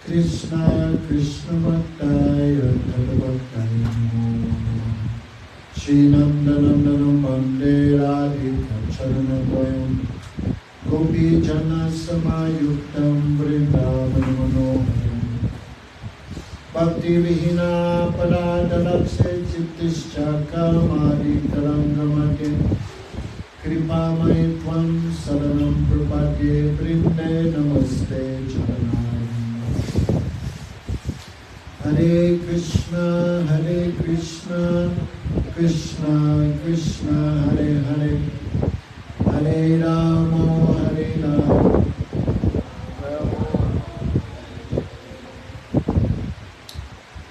Krishna Krishna Bhaktaya Tadabhaktaya Shri Nandanandanam Bande Radhika Charanadvayam Gopi Jana Samayuktam Vrindavan Manoharam Bhakti Vihina Paradalakse Chittischa Kamadi Tarangamate Kripa Maitvam Saranam Prapadye Vrinde Namaste Charanam Hare Krishna, Krishna Krishna, Hare Hare, Hare Rama, Hare Rama.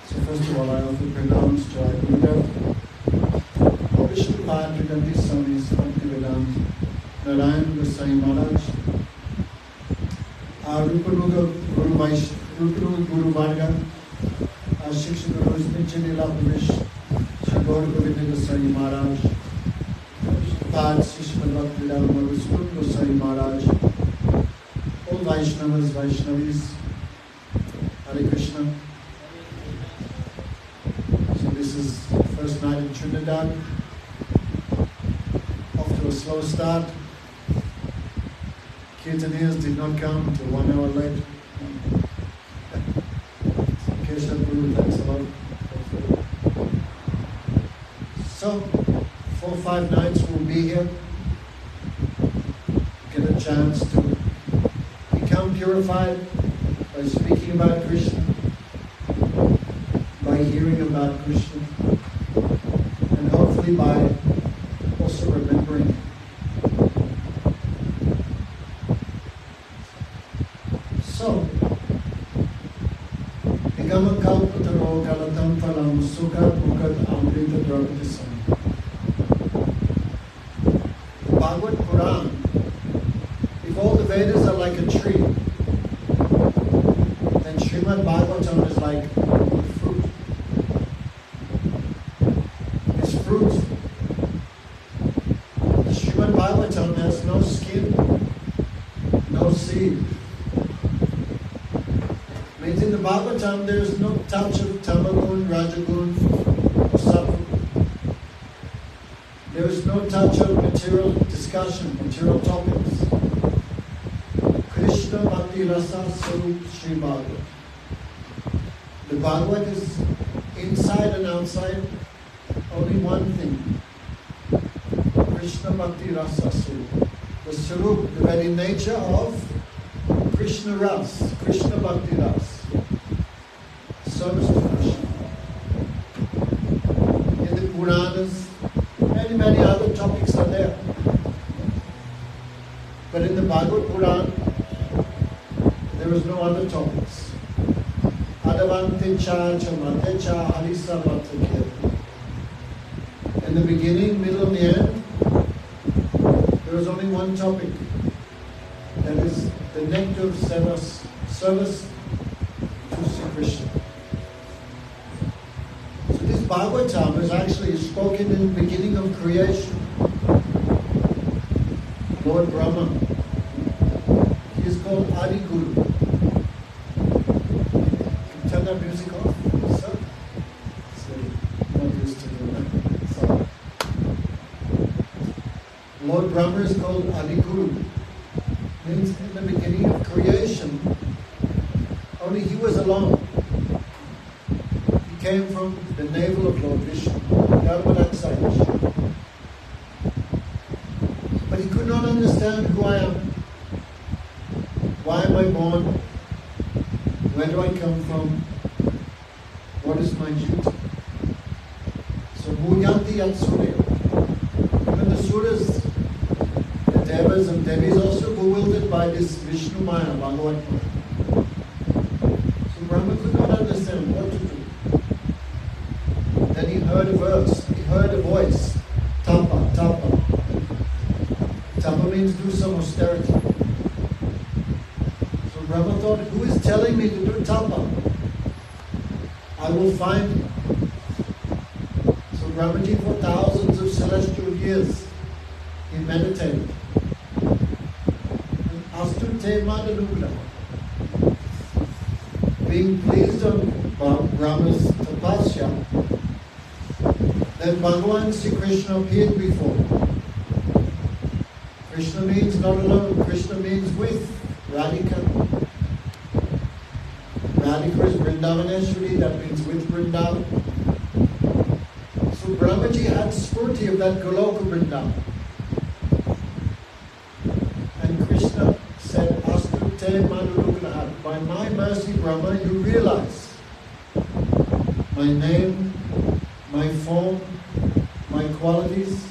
So first of all, I offer pranams to our Guru, Vishnupada Triganti Swami Bhaktivedanta Narayan Gosai Maharaj, our Rupanuga Guru Varga, our Shiksha Gurus Nichanila Pravish, Shri Gaur Govinda Gosai Maharaj, Pad Srimad Bhagavatam Madhusud Gosai Maharaj, all Vaishnavas, Vaishnavis, Hare Krishna. So this is the first night in Trinidad. Off to a slow start. Kirtanias did not come until 1 hour late. Guru, thanks a lot. So, 4 or 5 nights we'll be here. Get a chance to become purified by speaking about Krishna, by hearing about Krishna, and hopefully by also remembering. So, Kalpataro Kalatam Phalam Sukha Bhukat Amrita Dravidisam. The Bhagavad Puran, if all the Vedas are like a tree, then Srimad Bhagavatam is like fruit. It's fruit. The Srimad Bhagavatam has no skin, no seed. Means in the Bhagavatam there is no touch of Tamagun, Rajagun, or Sattva. There is no touch of material discussion, material topics. Krishna Bhakti Rasa Sarup Sri Bhagavad. The Bhagavad is inside and outside only one thing. Krishna Bhakti Rasa Swarup. The Swarup, the very nature of Krishna Ras, Krishna Bhakti Ras. Service to Krishna. In the Puranas, many other topics are there. But in the Bhagavad Puran, there is no other topics. Adavante cha chamate cha harisa vatakir. In the beginning, middle, and the end, there is only one topic. That is the nectar of service to Sri Krishna. So this Bhagavatam is actually spoken in the beginning of creation. Lord Brahma, he is called Adi Guru. Turn that music off, sir. So, not used to doing that. Sorry. Lord Brahma is called Adi Guru. Means in the beginning of creation, only he was alone. He came from the navel of Lord Vishnu, Garvadaksha. But he could not understand who I am. Why am I born? Where do I come from? What is my duty? So, Muyanti Yat Surya. Even the Suras, the Devas and Devis also bewildered by this Vishnu Maya, Bhagavat Maya. So Brahma could not understand what to do. Then he heard a verse, he heard a voice. Tapa, tapa. Tapa means do some austerity. So Brahma thought, who is telling me to do tapa? I will find him. So Brahmaji, for thousands of celestial years, he meditated. Astute Madanugra. Being pleased on Brahma's tapasya, then Bhagavan Sri Krishna appeared before him. Krishna means not alone, Krishna means with Radhika. Radhika is Vrindavaneshwari, that means with Vrindavan. So Brahmaji had spurti of that Goloka Vrindavan. And Krishna said, Astute Madhurugnaha, by my mercy, Brahma, you realize my name, my form, my qualities,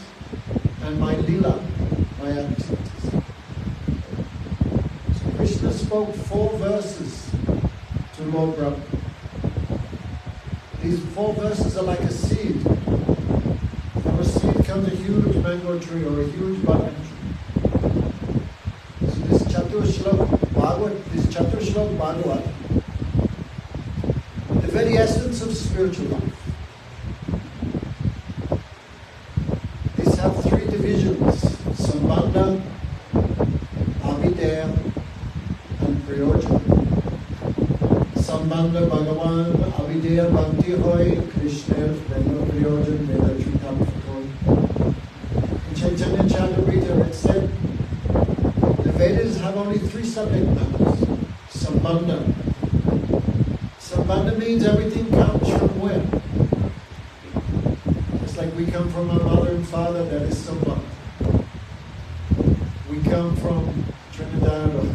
and my lila, my activities. So Krishna spoke 4 verses to Lord Brahma. These 4 verses are like a seed. From a seed comes a huge mango tree or a huge banana tree. So this Chatur Shlok Bhagavat, the very essence of spiritual life. These have 3 divisions: Sambandha, Abhideya, and Prayojan. Sambandha Bhagavan, Abhideya Bhakti Hoy, Krishna, Brahma Prayojan, Veda Trikam. In Chaitanya Charitamrita it said, the Vedas have only 3 subject matters. Sambandha. Sambandha means everything comes from where? It's like we come from our mother and father, that is Sambandha. We come from Trinidad or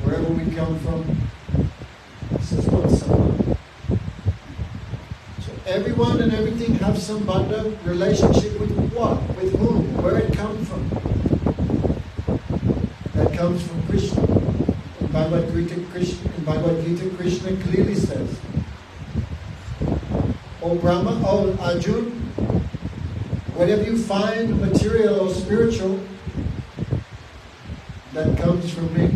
wherever we come from. This is what Sambandha. So everyone and everything have Sambandha, relationship with what? With whom? Where it comes from? That comes from Krishna. In Bhagavad Gita, Krishna clearly says, O Brahma, O Arjuna, whatever you find, material or spiritual, that comes from me.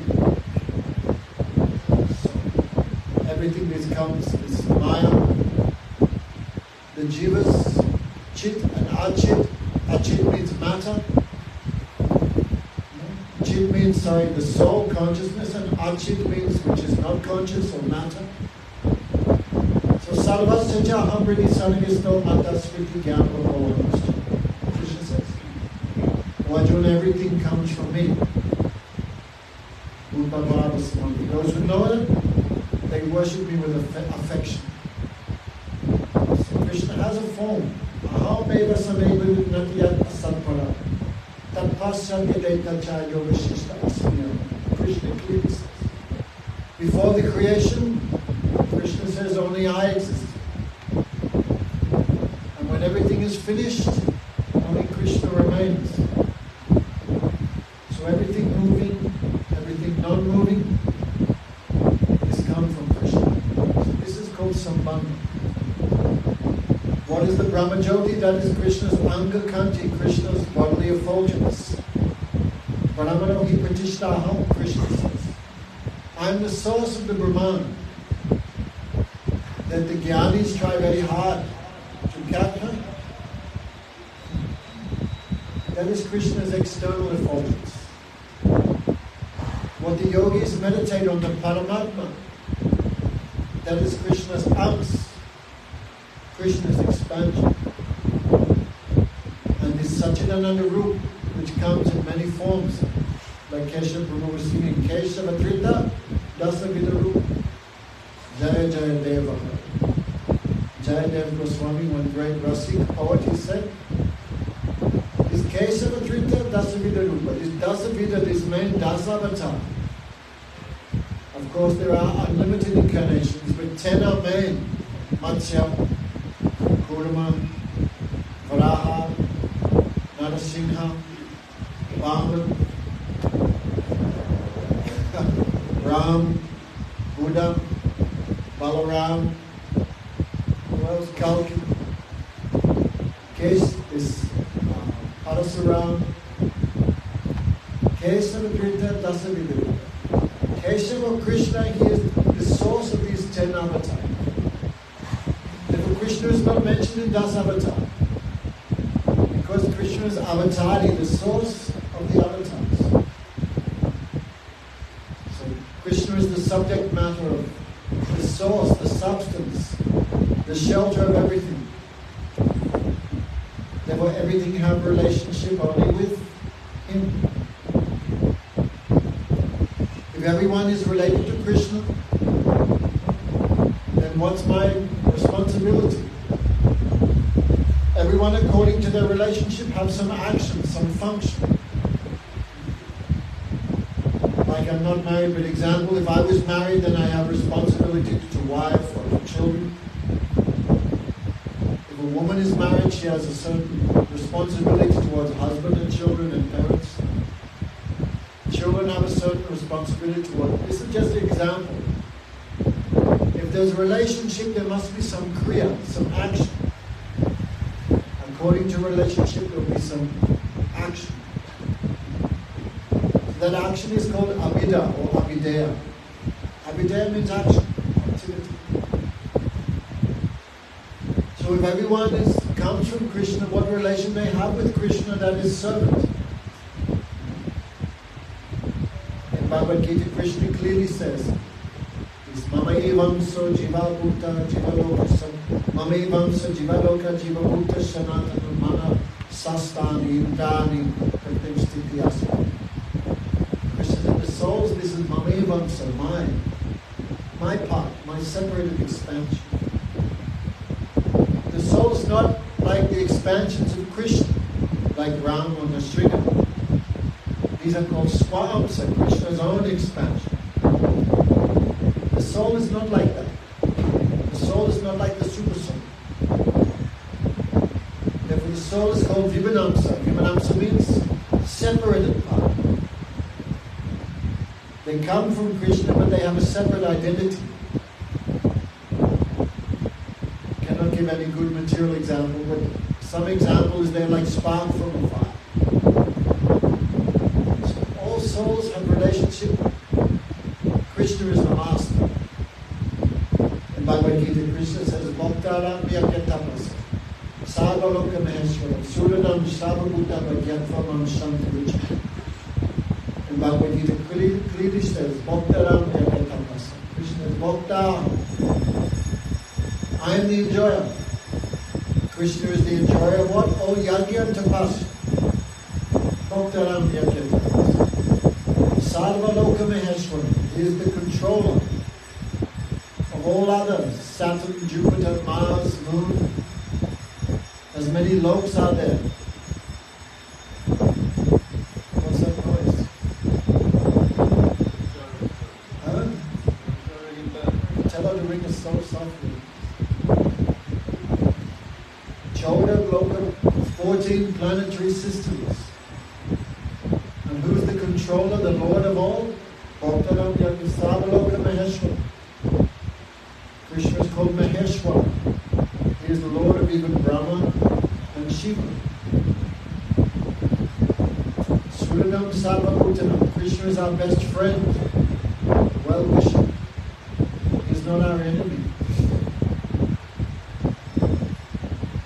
So everything that comes is Maya, the jivas, chit and achit. Achit means matter. Chit means, the soul, consciousness, and achit means which is not conscious or matter. So sarvasya aham vritti sarvisto matasviti jnana bhavavanascha. Krishna says, Arjuna, everything comes from me. Those who know it, they worship me with affection. So Krishna has a form. Aham Bhavameva sameva vidnatiyat asatpara. Tatpasyadhyadeta yoga shishta asmiyam. Krishna clearly says. Before the creation, Krishna says only I exist. And when everything is finished, only Krishna remains. So everything moving, everything non-moving, is come from Krishna. So this is called Sambandha. What is the Brahmajyoti? That is Krishna's Anga Kanti, Krishna's bodily effulgence. Brahmano hi pratishtaham, Krishna says. I am the source of the Brahman that the Jnanis try very hard to capture. That is Krishna's external effulgence. What the yogis meditate on, the Paramatma, that is Krishna's Ams, Krishna's expansion. And this Satchidananda Rup, which comes in many forms, like Keshav Prabhu was singing, Keshav Atrita, Dasa Vida Rup, Jaya Jaya Deva. Jaya Dev Goswami, one great Rasik poet, he said, is Keshav Atrita, Dasa Vida Rupa. Is Dasa Vida, this main Dasa Avatar. Of course, there are unlimited incarnations, but 10 are main. Matsya, Kurma, Varaha, Narasingha, Vaman, Ram, Buddha, Balaram, who else? Kalki. Case is Parasuram. Kesava Dasavidya. Kesava Krishna, he is the source of these 10 avatars. Therefore Krishna is not mentioned in Dasavatar. Because Krishna is avatari, the source of the avatars. So Krishna is the subject matter of the source, the substance, the shelter of everything. Therefore everything have relationship only with him. If everyone is related to Krishna, then what's my responsibility? Everyone, according to their relationship, have some action, some function. Like I'm not married, but example, if I was married, then I have responsibility to wife or to children. If a woman is married, she has a certain responsibility towards husband and children and parents. Children have a certain responsibility towards. This is just an example. If there's a relationship, there must be some kriya, some action. According to relationship, there will be some action. That action is called abhida or abhideya. Abhideya means action, activity. So if everyone comes from Krishna, what relation they have with Krishna, that is servant. In Bhagavad Gita, Krishna clearly says, Mama evam so jiva bhuta jiva loka Mama evam so jiva loka jiva bhuta sanatana mana sastani indani pratim sthiti asya. Krishna said, the souls, this is Mama evam so, my part, my separated expansion. The soul is not like the expansions of Krishna, like Ram or Sridhar. These are called swamsa, Krishna's own expansion. The soul is not like that. The soul is not like the super soul. Therefore the soul is called Vimanamsa. Vimanamsa means separated part. They come from Krishna, but they have a separate identity. Cannot give any good material example, but some example is they're like spark from a fire. So all souls have relationship. Krishna is the master. In Bhagavad Gita, Krishna says, Bhaktaram Vyakatapas, Sarvaloka Maheshwaram, Suradam Sarvabhutam Agyatvam Shanti. In Bhagavad Gita clearly says, Bhaktaram Vyakatapas. Krishna is Bhakta. I am the enjoyer. Krishna is the enjoyer of what? Oh, Yagya Tapas. Bhaktaram Vyakatapas. Sarvaloka Maheshwaram. He is the controller of all others, Saturn, Jupiter, Mars, Moon, As many lobes are there. What's that noise? Huh? Tell her to ring us so softly. Choda Loka, 14 planetary systems. And who's the controller, the Lord of all? Bhaktaram Yagisavaloka Maheshwara. Krishna is called Maheshwara. He is the Lord of even Brahma and Shiva. Surinam Sarvabhutanam. Krishna is our best friend, well-wisher. He is not our enemy.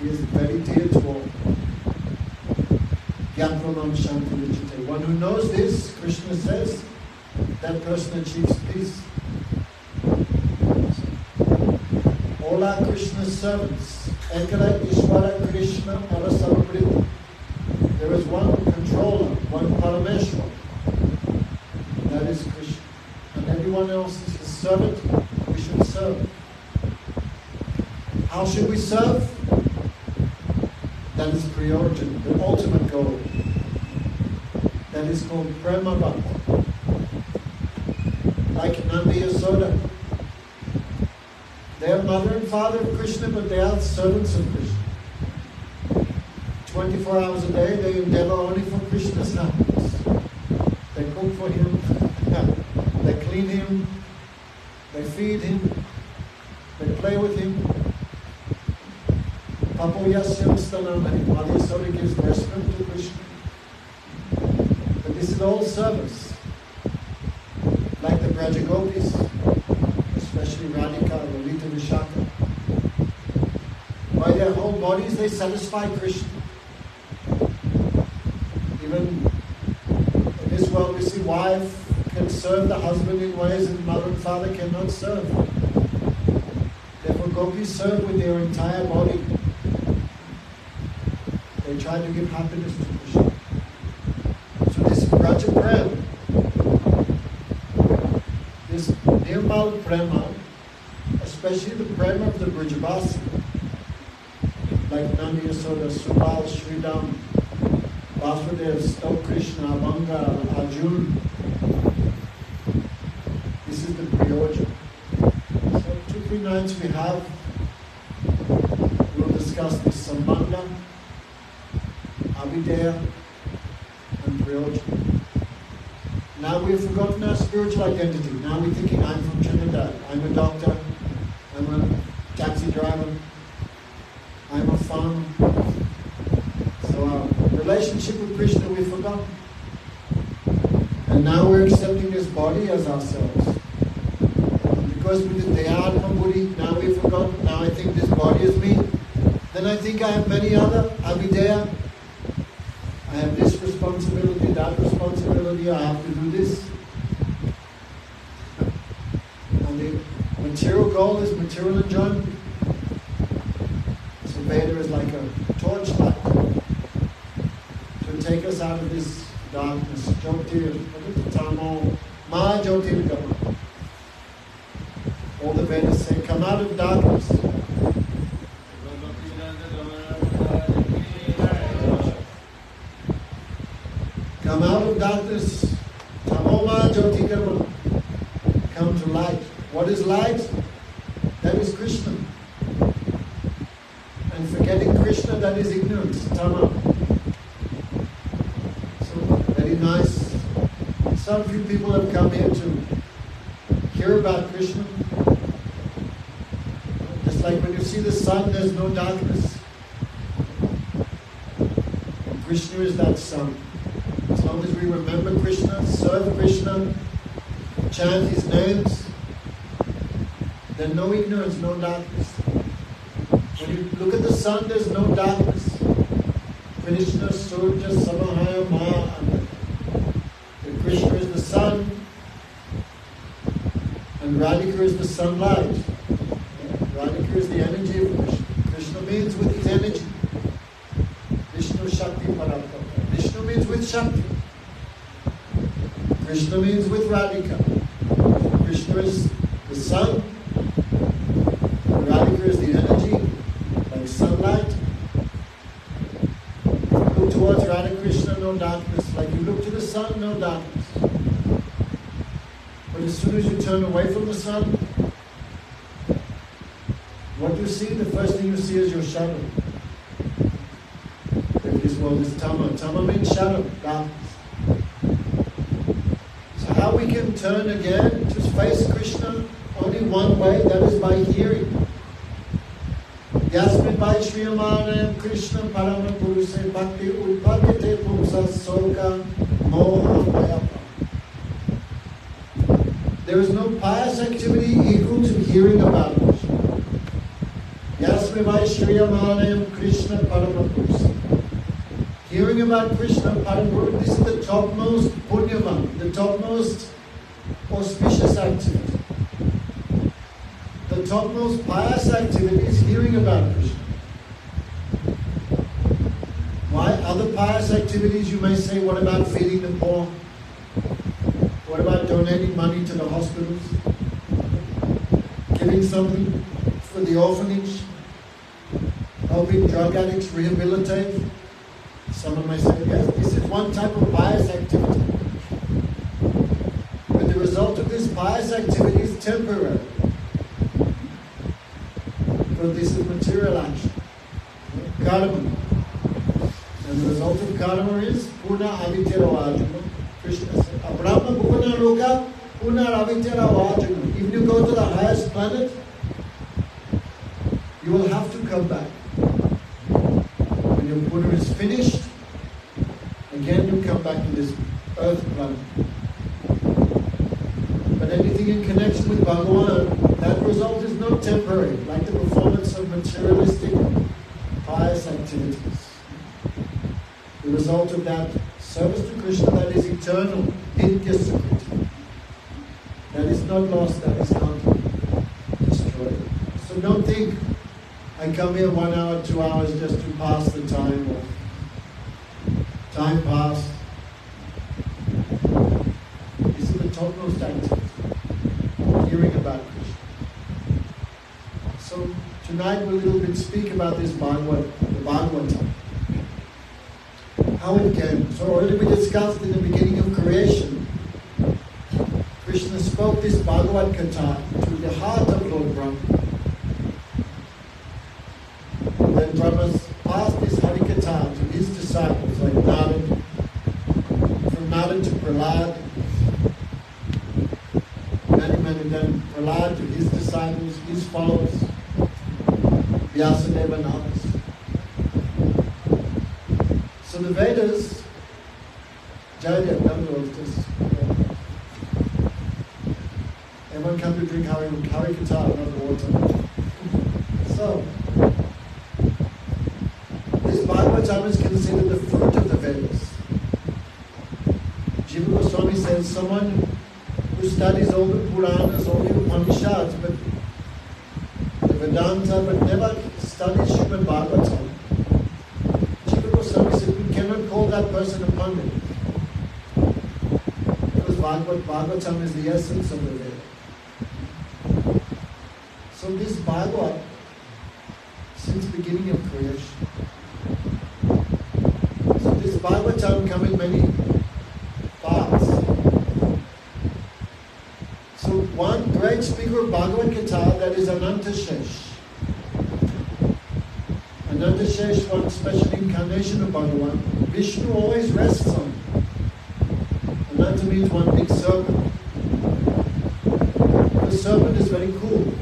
He is very dear to all. Gyatvanam Shanti Vichite. One who knows this, Krishna says, that person achieves peace. All are Krishna's servants. Ekala Ishvara Krishna Parasamrita. There is one controller, one Parameshwar. That is Krishna. And everyone else is his servant. We should serve. How should we serve? That is Prayojan, the ultimate goal. That is called Prema Bhakti. Like Nandi Yasoda. They are mother and father of Krishna, but they are servants of Krishna. 24 hours a day, they endeavor only for Krishna's happiness. They cook for him, they clean him, they feed him, they play with him. Papo Yasyam Stanamani, Mother Yasoda gives breast milk to Krishna. But this is all service. Like the Brajagopis, especially Radhika, Lalita, Vishaka. By their whole bodies they satisfy Krishna. Even in this world we see wife can serve the husband in ways that mother and father cannot serve. Therefore gopis serve with their entire body. They try to give happiness to Krishna. So this Braja Prem, this Nirmal Prema, especially the Prema of the Brajavasi, like Nandi Yasoda, Subal, Sridham, Vasudev, Stok Krishna, Abanga, Arjun. This is the Prayojan. So 2-3 nights we have, we'll discuss the Sambandha, Avideya, and Prayojan. Now we've forgotten our spiritual identity. Now we're thinking, I'm from Trinidad, I'm a doctor, I'm a taxi driver, I'm a farmer. So our relationship with Krishna we've forgotten. And now we're accepting this body as ourselves. Because we did the Atma Buddhi, now we've forgotten, now I think this body is me. Then I think I have many other, Avideya. I have this responsibility, that responsibility, I have to do this. And the material goal is material enjoyment. So Veda is like a torchlight to take us out of this darkness. Jyotir, Tamo, Ma Jyotir Gama. All the Vedas say, come out of darkness. Come out of darkness. Tamoma Jyotirgama. Come to light. What is light? That is Krishna. And forgetting Krishna, that is ignorance. Tama. So, very nice. Some few people have come here to hear about Krishna. Just like when you see the sun, there's no darkness. Krishna is that sun. As long as we remember Krishna, serve Krishna, chant His names, then no ignorance, no darkness. When you look at the sun, there's no darkness. Krishna, Surya, Samahaya, Ma, and Krishna is the sun, and Radhika is the sunlight. Radhika is the energy of Krishna. Krishna means with his energy. Vishnu Shakti Paramapara. Vishnu means with Shakti. Krishna means with Radhika. Krishna is the sun. Radhika is the energy, like sunlight. no darkness. Like you look to the sun, no darkness. But as soon as you turn away from the sun, what you see, the first thing you see is your shadow. This world is Tama. Tama means shadow, darkness. So how we can turn again to face Krishna? Only one way, that is by hearing. Yasmin by Srimad Krishna Parama Puruse Bhakti Udbhagate Pumsa Soka Moha Mayapa. There is no pious activity equal to hearing about Krishna. Yasmin by Srimad Krishna Parama Puruse. Hearing about Krishna, this is the topmost punyavan, the topmost auspicious activity. The topmost pious activity is hearing about Krishna. Why? Other pious activities you may say, what about feeding the poor? What about donating money to the hospitals? Giving something for the orphanage? Helping drug addicts rehabilitate? Someone may say, yes, this is one type of pious activity. But the result of this pious activity is temporary. Because this is material action. Karma. And the result of karma is Puna Avityaravajana. Krishna said, Abrahma Bhuvana Loka Puna Avityaravajana. If you go to the highest planet, you will have to come back. When your Puna is finished, again you come back to this earth planet. But anything in connection with Bhagavan, that result is not temporary, like the performance of materialistic, pious activities. The result of that service to Krishna, that is eternal, Nitya-Sukriti. That is not lost, that is not destroyed. So don't think, I come here 1 hour, 2 hours just to pass the time, or time passed. This is the topmost activity, hearing about Krishna. So tonight we'll a little bit speak about this Bhagavatam. How it came. So already we discussed in the beginning of creation, Krishna spoke this Bhagavad Gita to the heart of Lord Brahma. Then Brahma passed this Harikatha to his disciples, like Narad, from Narad to Prahlad, and then Prahlad to his disciples, his followers, Vyasadeva and others. So the Vedas, Jaya, everyone come to drink Harikatha, not water. So, this Bhagavatam is considered the fruit of the Vedas. Jiva Goswami says someone who studies all the Puranas, all the Upanishads, but the Vedanta, but never studies Srimad Bhagavatam. Jiva Goswami said we cannot call that person a Pandit. Because Bhagavatam is the essence of the Veda. So this Bhagavad, since the beginning of creation, this Bhagavatam comes in many parts. So one great speaker of Bhagavad Gita, that is Anantashesh. Anantashesh, one special incarnation of Bhagavan, Vishnu always rests on. Ananta means one big serpent. The serpent is very cool.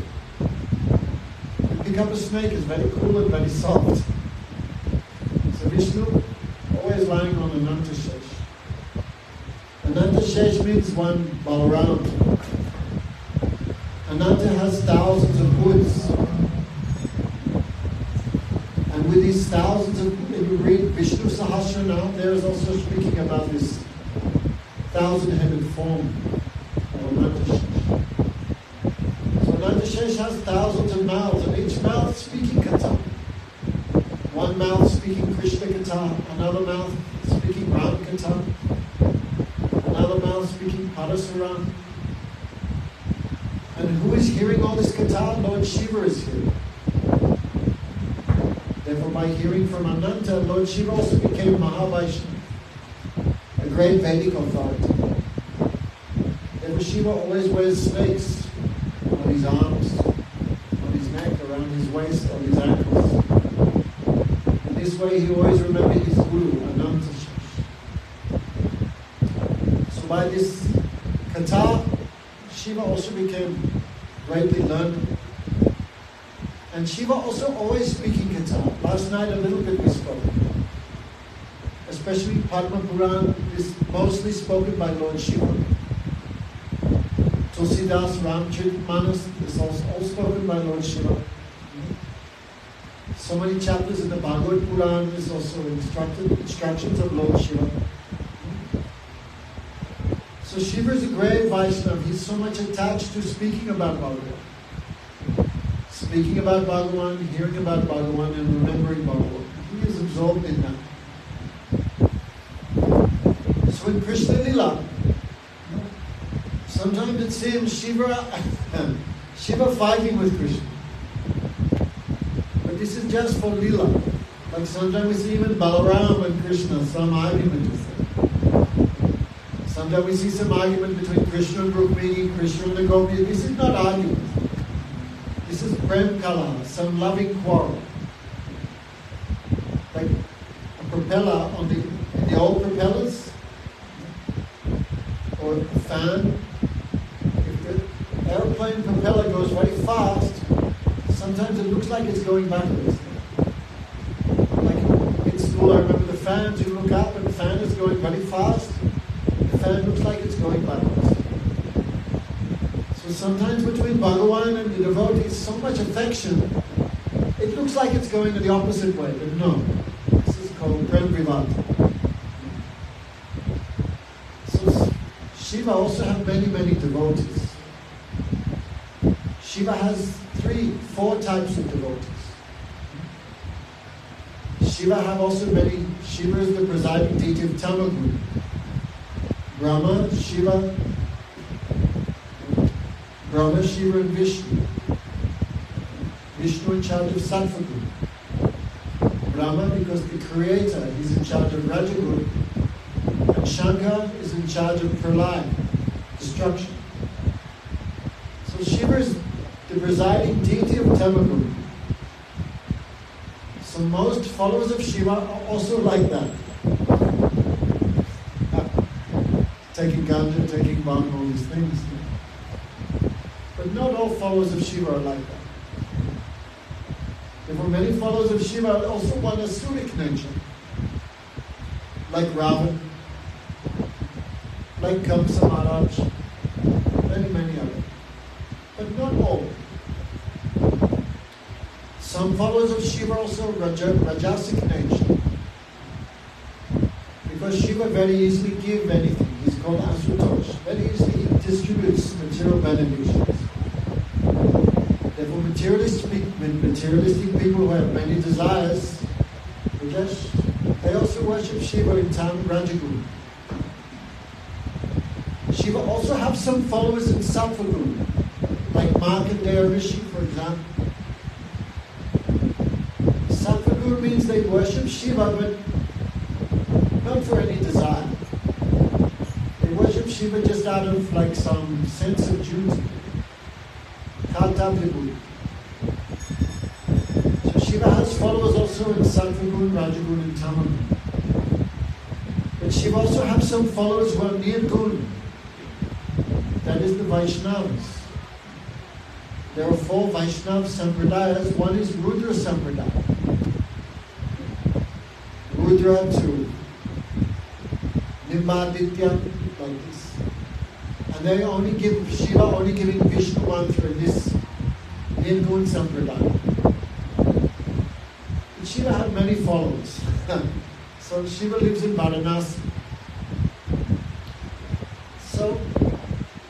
You pick up a snake, it's very cool and very soft. So Vishnu always lying on Anantashesh. Anantashesh means one Balaram. Ananta has thousands of hoods. And with these thousands of, if you read Vishnu Sahasranam, there is also speaking about this 1,000-headed form of Anantashesh. So Anantashesh has thousands of mouths, and each mouth speaking Katha. One mouth speaking Krishna Katha, another mouth speaking Ram Katha, another mouth speaking Parasuram. And who is hearing all this Katha? Lord Shiva is hearing. Therefore, by hearing from Ananta, Lord Shiva also became Mahavaishnava. great Vedic authority. Therefore Shiva always wears snakes on his arms, on his neck, around his waist, on his ankles. In this way he always remembered his guru, Ananta. So by this katha, Shiva also became greatly learned. And Shiva also always speaking katha. Last night a little bit we spoke. Especially Padma Puran is mostly spoken by Lord Shiva. Tulsidas, Ramcharitmanas is also all spoken by Lord Shiva. So many chapters in the Bhagavad Puran is also instructions of Lord Shiva. So Shiva is a great Vaishnava. He's so much attached to speaking about Bhagavan. Speaking about Bhagavan, hearing about Bhagavan, and remembering Bhagavan. He is absorbed in that. So in Krishna Lila, sometimes it seems Shiva fighting with Krishna. But this is just for Lila. Like sometimes we see even Balaram and Krishna, some argument with them. Sometimes we see some argument between Krishna and Rukmini, Krishna and the Gopis. This is not argument. This is prem kala, some loving quarrel. Like a propeller in the old propellers, or a fan. If the airplane propeller goes very fast, sometimes it looks like it's going backwards. Like in school, I remember the fans, you look up and the fan is going very fast. The fan looks like it's going backwards. So sometimes between Bhagavan and the devotees, so much affection, it looks like it's going in the opposite way, but no. This is called Prem Vivata. So Shiva also has many, many devotees. Shiva has 4 types of devotees. Shiva have also many. Shiva is the presiding deity of Tamaguni. Brahma, Shiva, and Vishnu. Vishnu in charge of Sattva-guna. Brahma because the creator, he's in charge of Rajaguna. And Shankar is in charge of Pralaya, destruction. So Shiva is the presiding deity of Tamaguna. So most followers of Shiva are also like that. Taking ganja, taking bhang, all these things. But not all followers of Shiva are like that. Therefore, many followers of Shiva also want a Asuric nature. Like Ravan, like Kamsa Maharaj, many, many others. But not all. Some followers of Shiva also Rajasic nature. Because Shiva very easily gives anything. He's called Asutosh. Very easily he distributes material benedictions. Therefore materialistic people who have many desires, they also worship Shiva in town Rajaguna. Shiva also have some followers in Sattva-guna, like Markandeya Rishi, for example. Sattva-guna means they worship Shiva, but not for any desire. They worship Shiva just out of like some sense of duty. Kartavya-buddhi. So Shiva has followers also in Sattva-guna, Rajaguna, and Tamaguna. But Shiva also has some followers who are Nirguna. That is the Vaishnavas. There are 4 Vaishnava Sampradayas. One is Rudra Sampradaya. Rudra to Nimbaditya, like this. And they only give, Shiva only giving Vishnu mantra in this Nirguna Sampradaya. But Shiva had many followers. So Shiva lives in Varanasi. So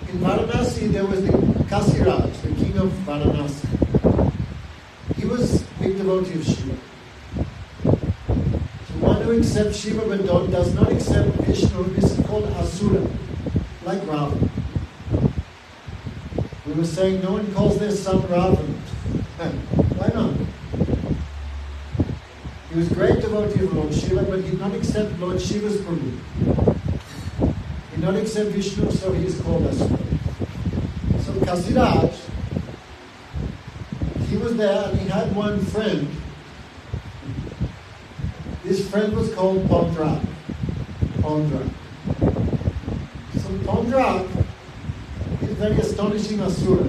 in Varanasi there was the Kasiraj, the king of Varanasi. He was a big devotee of Shiva. So one who accepts Shiva but does not accept Vishnu, this is called Asura, like Ravan. We were saying no one calls their son Ravan. Why not? He was a great devotee of Lord Shiva, but he did not accept Lord Shiva's Prabhu. not accept Vishnu, so he is called Asura. So Kasiraj, he was there and he had one friend. His friend was called Pondrak. So Pondrak is a very astonishing Asura.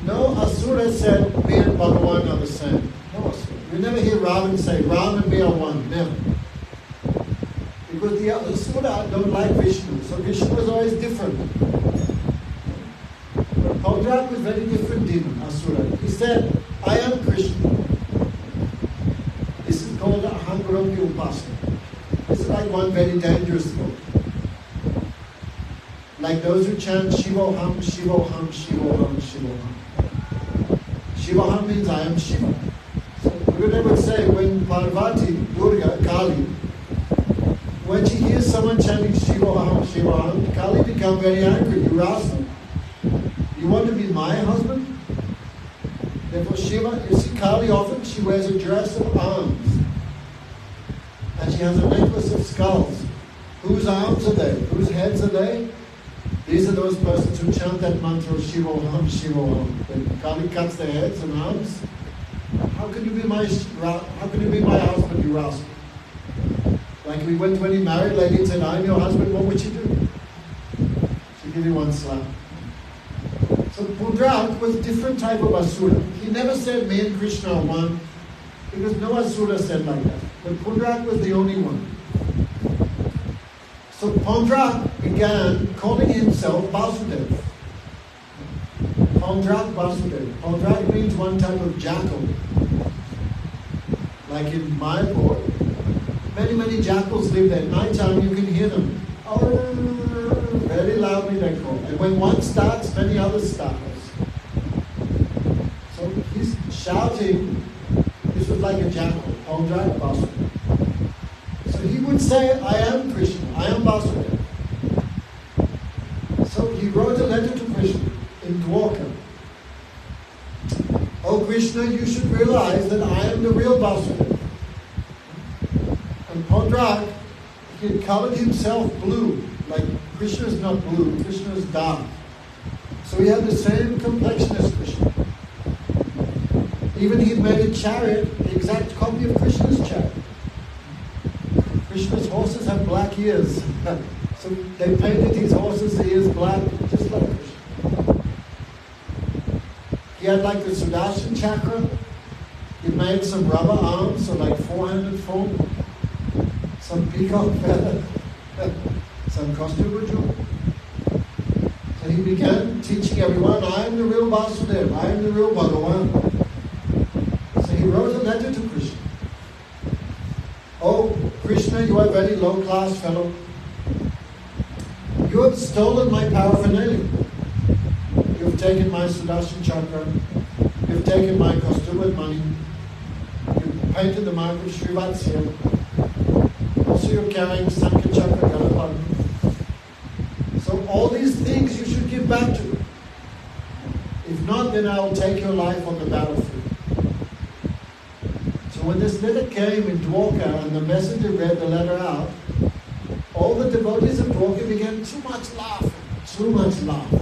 No Asura said, me and Bhagavan are the same. No Asura. You never hear Ravan say, Ram and me are one. Never. Because the Asura don't like Vishnu. So Vishnu was always different. But Pondrak was very different demon, Asura. He said, I am Krishna. This is called Ahangaropi Upasana. This is like one very dangerous thought. Like those who chant Shivoham, Shivoham, Shivoham, Shivoham. Shivoham means I am Shiva. So Gurudev would say when Parvati, Durga, Kali, when she hears someone chanting Shivoham, Shivoham, Kali becomes very angry. You rascal. You want to be my husband? Therefore Shiva, you see Kali often, she wears a dress of arms. And she has a necklace of skulls. Whose arms are they? Whose heads are they? These are those persons who chant that mantra of Shivoham, Shivoham. When Kali cuts their heads and arms, how can you be my husband, you rascal? Like we went when he married lady and said, I'm your husband, what would she do? She'd give you one slap. So Pondrak was a different type of Asura. He never said me and Krishna are one, because no Asura said like that. But Pondrak was the only one. So Pondrak began calling himself Vasudev. Pondrak Vasudev. Pondrak means one type of jackal. Like in Mayapur, many jackals live there. At night time you can hear them. Very loudly they call. And when one starts, many others start. So he's shouting. This was like a jackal. Pondrak Vasudev. So he would say, I am Krishna, I am Vasudeva. So he wrote a letter to Krishna in Dwarka. Oh Krishna, you should realize that I am the real Vasudeva. And Pondrak, he had colored himself blue. Like Krishna is not blue, Krishna is dark. So he had the same complexion as Krishna. Even he made a chariot, the exact copy of Krishna's chariot. Krishna's horses have black ears. So they painted his horses' ears black, just like Krishna. He had like the Sudarshan chakra. He made some rubber arms, so like four-handed form. Some peacock feather. Some costume jewel. So he began teaching everyone, I am the real Vasudeva, I am the real Bhagavan. So he wrote a letter to Krishna. Oh, Krishna, you are a very low-class fellow. You have stolen my paraphernalia. You have taken my Sudarshan chakra. You have taken my costumed money. You painted the mark of Srivatsya. Also, you're carrying Sankha chakra Galapada. So all these things you should give back to me. If not, then I will take your life on the battlefield. So when this letter came in Dwarka and the messenger read the letter out, all the devotees of Dwarka began too much laughing. So much laughing.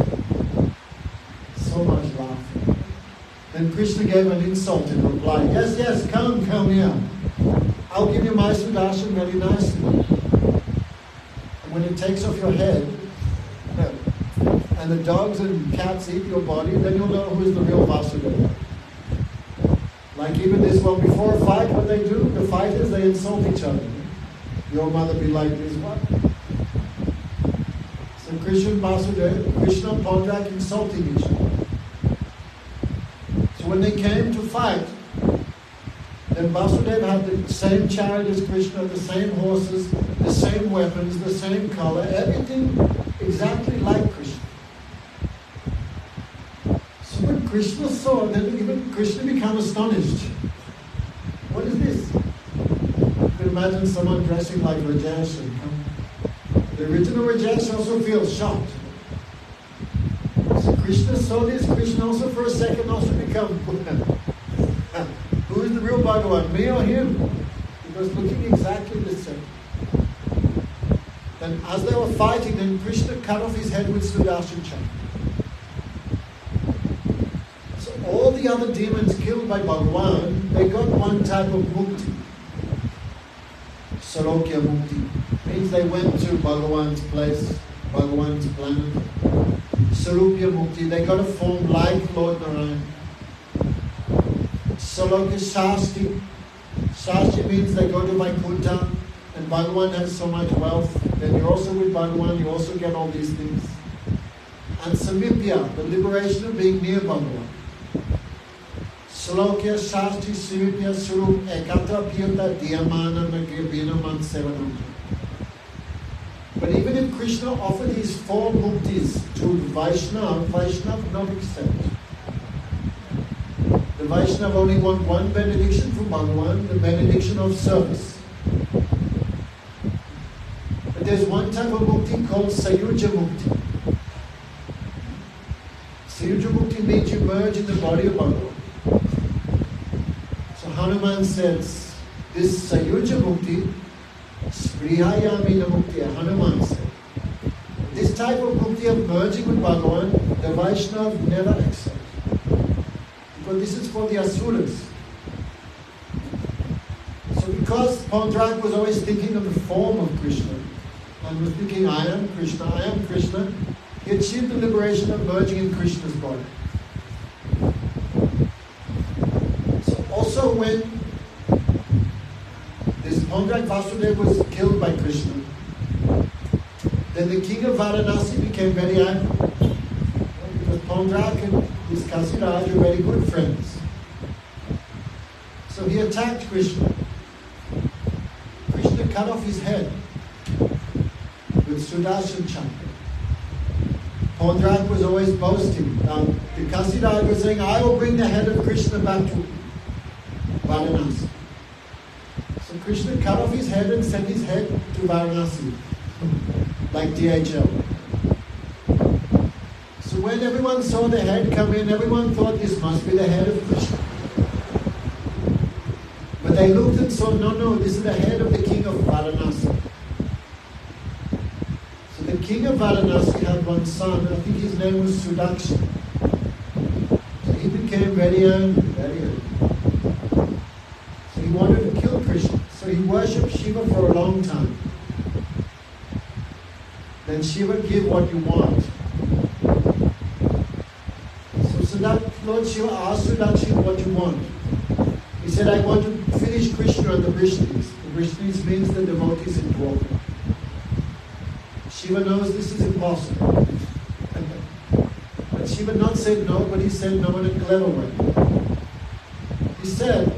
Then Krishna gave an insult in reply. Yes, come here. I'll give you my Sudarshan very nicely. And when it takes off your head, and the dogs and cats eat your body, then you'll know who is the real Vasudeva. Like even this one, before a fight, what they do, the fighters, they insult each other. Your mother be like this one. So Krishna and Pondrak insulting each other. So when they came to fight, then Vasudeva had the same chariot as Krishna, the same horses, the same weapons, the same color, everything exactly like Krishna. So when Krishna saw, then even Krishna became astonished. What is this? You can imagine someone dressing like Rajesh. The original Rajesh also feels shocked. So Krishna saw this. Krishna also for a second also become who is the real Bhagavan, me or him? Because looking exactly the same. And as they were fighting, then Krishna cut off his head with Sudarshan Chakra. So all the other demons killed by Bhagavan, they got one type of mukti. Sarokya mukti. Means they went to Bhagavan's place, Bhagavan's planet. Sarupya mukti, they got a form like Lord Narayan. Sarokya Shasti. Shasti means they go to Vaikuntha, and Bhagavan has so much wealth. Then you're also with Bhagavan, you also get all these things. And Samipya, the liberation of being near Bhagavan. Slokya Shasti Samipya Surup Ekatra Piyata Diyamana Nagirvinaman Sevanam. But even if Krishna offered these 4 muktis to Vaishnava, Vaishnava not accept. The Vaishnava only want one benediction from Bhagavan, the benediction of service. But there's one type of mukti called Sayuja mukti. Sayuja mukti means you merge in the body of Bhagavan. So Hanuman says, this Sayuja mukti, Sprihayami mukti, Hanuman said. This type of mukti of merging with Bhagavan, the Vaishnava never accepts. Because this is for the asuras. So because Pandrak was always thinking of the form of Krishna, and was thinking, I am Krishna, he achieved the liberation of merging in Krishna's body. So also when this Pandrak Vasudeva was killed by Krishna, then the king of Varanasi became very angry. Because Pandrak and his Kasiraj were very good friends. So he attacked Krishna. Krishna cut off his head with Sudarshan Chakra. Pandrak was always boasting. Now, the Kasiraj was saying, I will bring the head of Krishna back to Varanasi. So Krishna cut off his head and sent his head to Varanasi, like DHL. So when everyone saw the head come in, everyone thought this must be the head of Krishna. But they looked and saw, no, this is the head of the king of Varanasi. So the king of Varanasi had one son, I think his name was Sudaksha. So he became very angry, very angry. So he wanted to kill Krishna. So he worshipped Shiva for a long time. Then Shiva give what you want. So Lord Shiva asked Sudaksha what you want. He said, I want to finish Krishna and the Vrishnis. The Vrishnis means the devotees in Dwarka. Shiva knows this is impossible. But Shiva not said no, but he said no in a clever way. He said,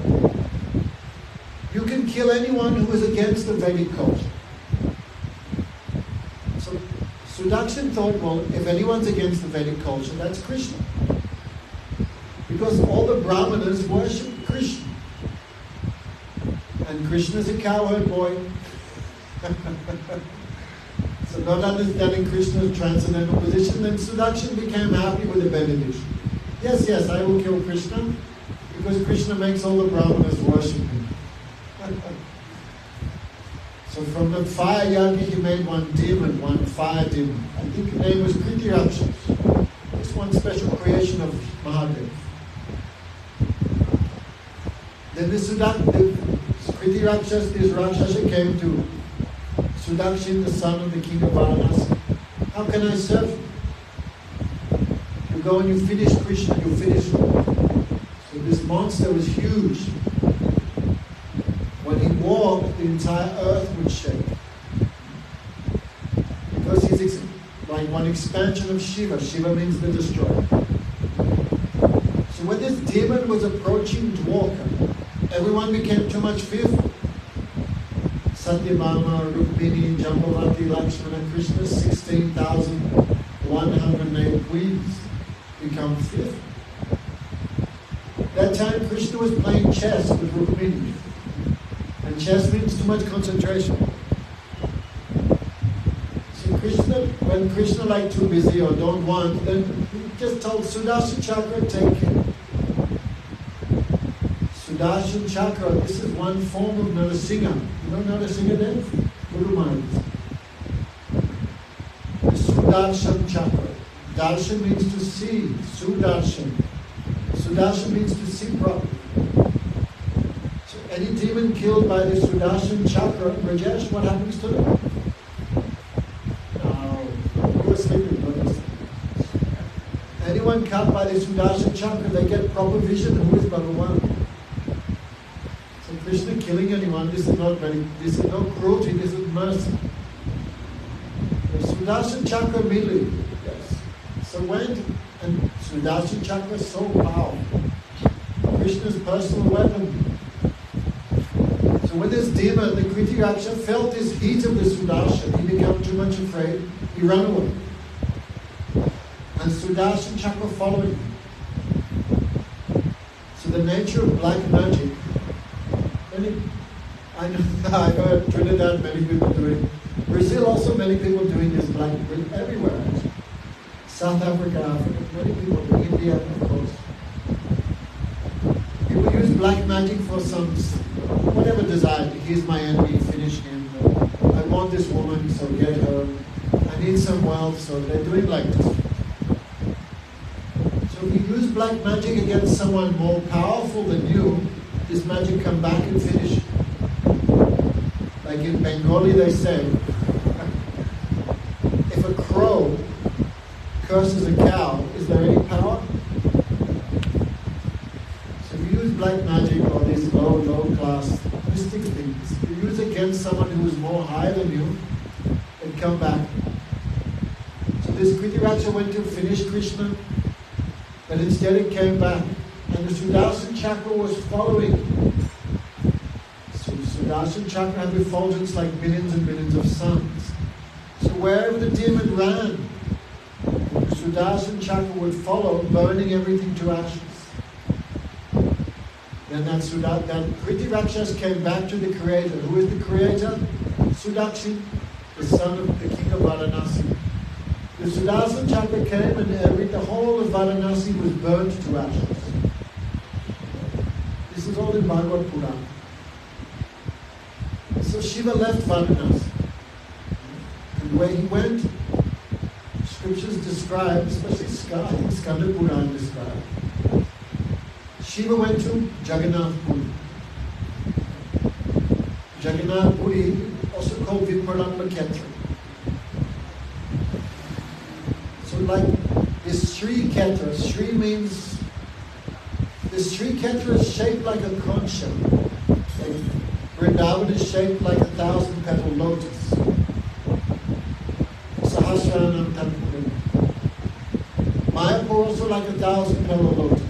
you can kill anyone who is against the Vedic culture. So Sudakshan thought, well, if anyone's against the Vedic culture, that's Krishna. Because all the Brahmanas worship Krishna. And Krishna's a cowherd boy. So not understanding Krishna's transcendental position, then Sudakshan became happy with the benediction. Yes, I will kill Krishna, because Krishna makes all the Brahmanas worship him. So from the fire yagi he made one demon, one fire demon. I think the name was Kriti Rakshas. It's one special creation of Mahadev. Then the Kriti Rakshas, this Rakshasa came to Sudakshin, the son of the king of Varanasi. How can I serve you? You go and you finish Krishna, you finish him. So this monster was huge. When he walked, the entire earth would shake. Because he's like one expansion of Shiva. Shiva means the destroyer. So when this demon was approaching Dwarka, everyone became too much fearful. Satyabhama, Rukmini, Jambavati, Lakshmana, Krishna, 16,108 queens become fearful. That time Krishna was playing chess with Rukmini. And chess means too much concentration. So when Krishna like too busy or don't want, then he just told Sudarshan Chakra, take him. Sudarshan Chakra, this is one form of Narasingha. You know Narasingha then? Guru Maharaj. Sudarshan chakra. Darshan means to see. Sudarshan. Sudarshan means to see properly. So any demon killed by the Sudarshan chakra, Rajesh, what happens to them? No, you were sleeping, not listening. Anyone cut by the Sudarshan chakra, they get proper vision who is Bhagavan. So Krishna killing anyone, this is no cruelty, this is mercy. The Sudarshan chakra immediately, yes. So and Sudarshan chakra is so powerful. Krishna's personal weapon. So when this demon, the Kriti-Raksha, felt this heat of the Sudarshan, he became too much afraid, he ran away. And Sudarshan chakra following him. So the nature of black magic, I know at Trinidad many people doing, Brazil also many people doing this black, everywhere actually. South Africa, Africa, many people, India of course. People use black magic for some, whatever desire. Here's my enemy, finish him. I want this woman, so get her. I need some wealth, so they're doing like this. So if you use black magic against someone more powerful than you, this magic come back and finish. Like in Bengali they say, if a crow curses a cow, is there any power? So if you use black magic or these low class mystic things, you use against someone who is more high than you, and come back. So this Kriti-Raksha went to finish Krishna, but instead it came back. And the Sudarshan chakra was following. So Sudarshan chakra had effulgence like millions and millions of suns. So wherever the demon ran, the Sudarshan chakra would follow, burning everything to ashes. Then that Kriti-Rakshas came back to the creator. Who is the creator? Sudakshi, the son of the king of Varanasi. The Sudarshan chakra came and the whole of Varanasi was burnt to ashes. This is all in Bhagavad Purana. So Shiva left Varanasi. And where he went, scriptures describe, especially Skanda Purana describe, Shiva went to Jagannath Puri. Jagannath Puri, also called Vipralamba Ketra. So like this Sri Ketra, Sri means, the Sri Ketra is shaped like a conch shell. Like Vrindavan is shaped like 1,000-petal lotus. Sahasranam Tattva. Mayapur also like 1,000-petal lotus.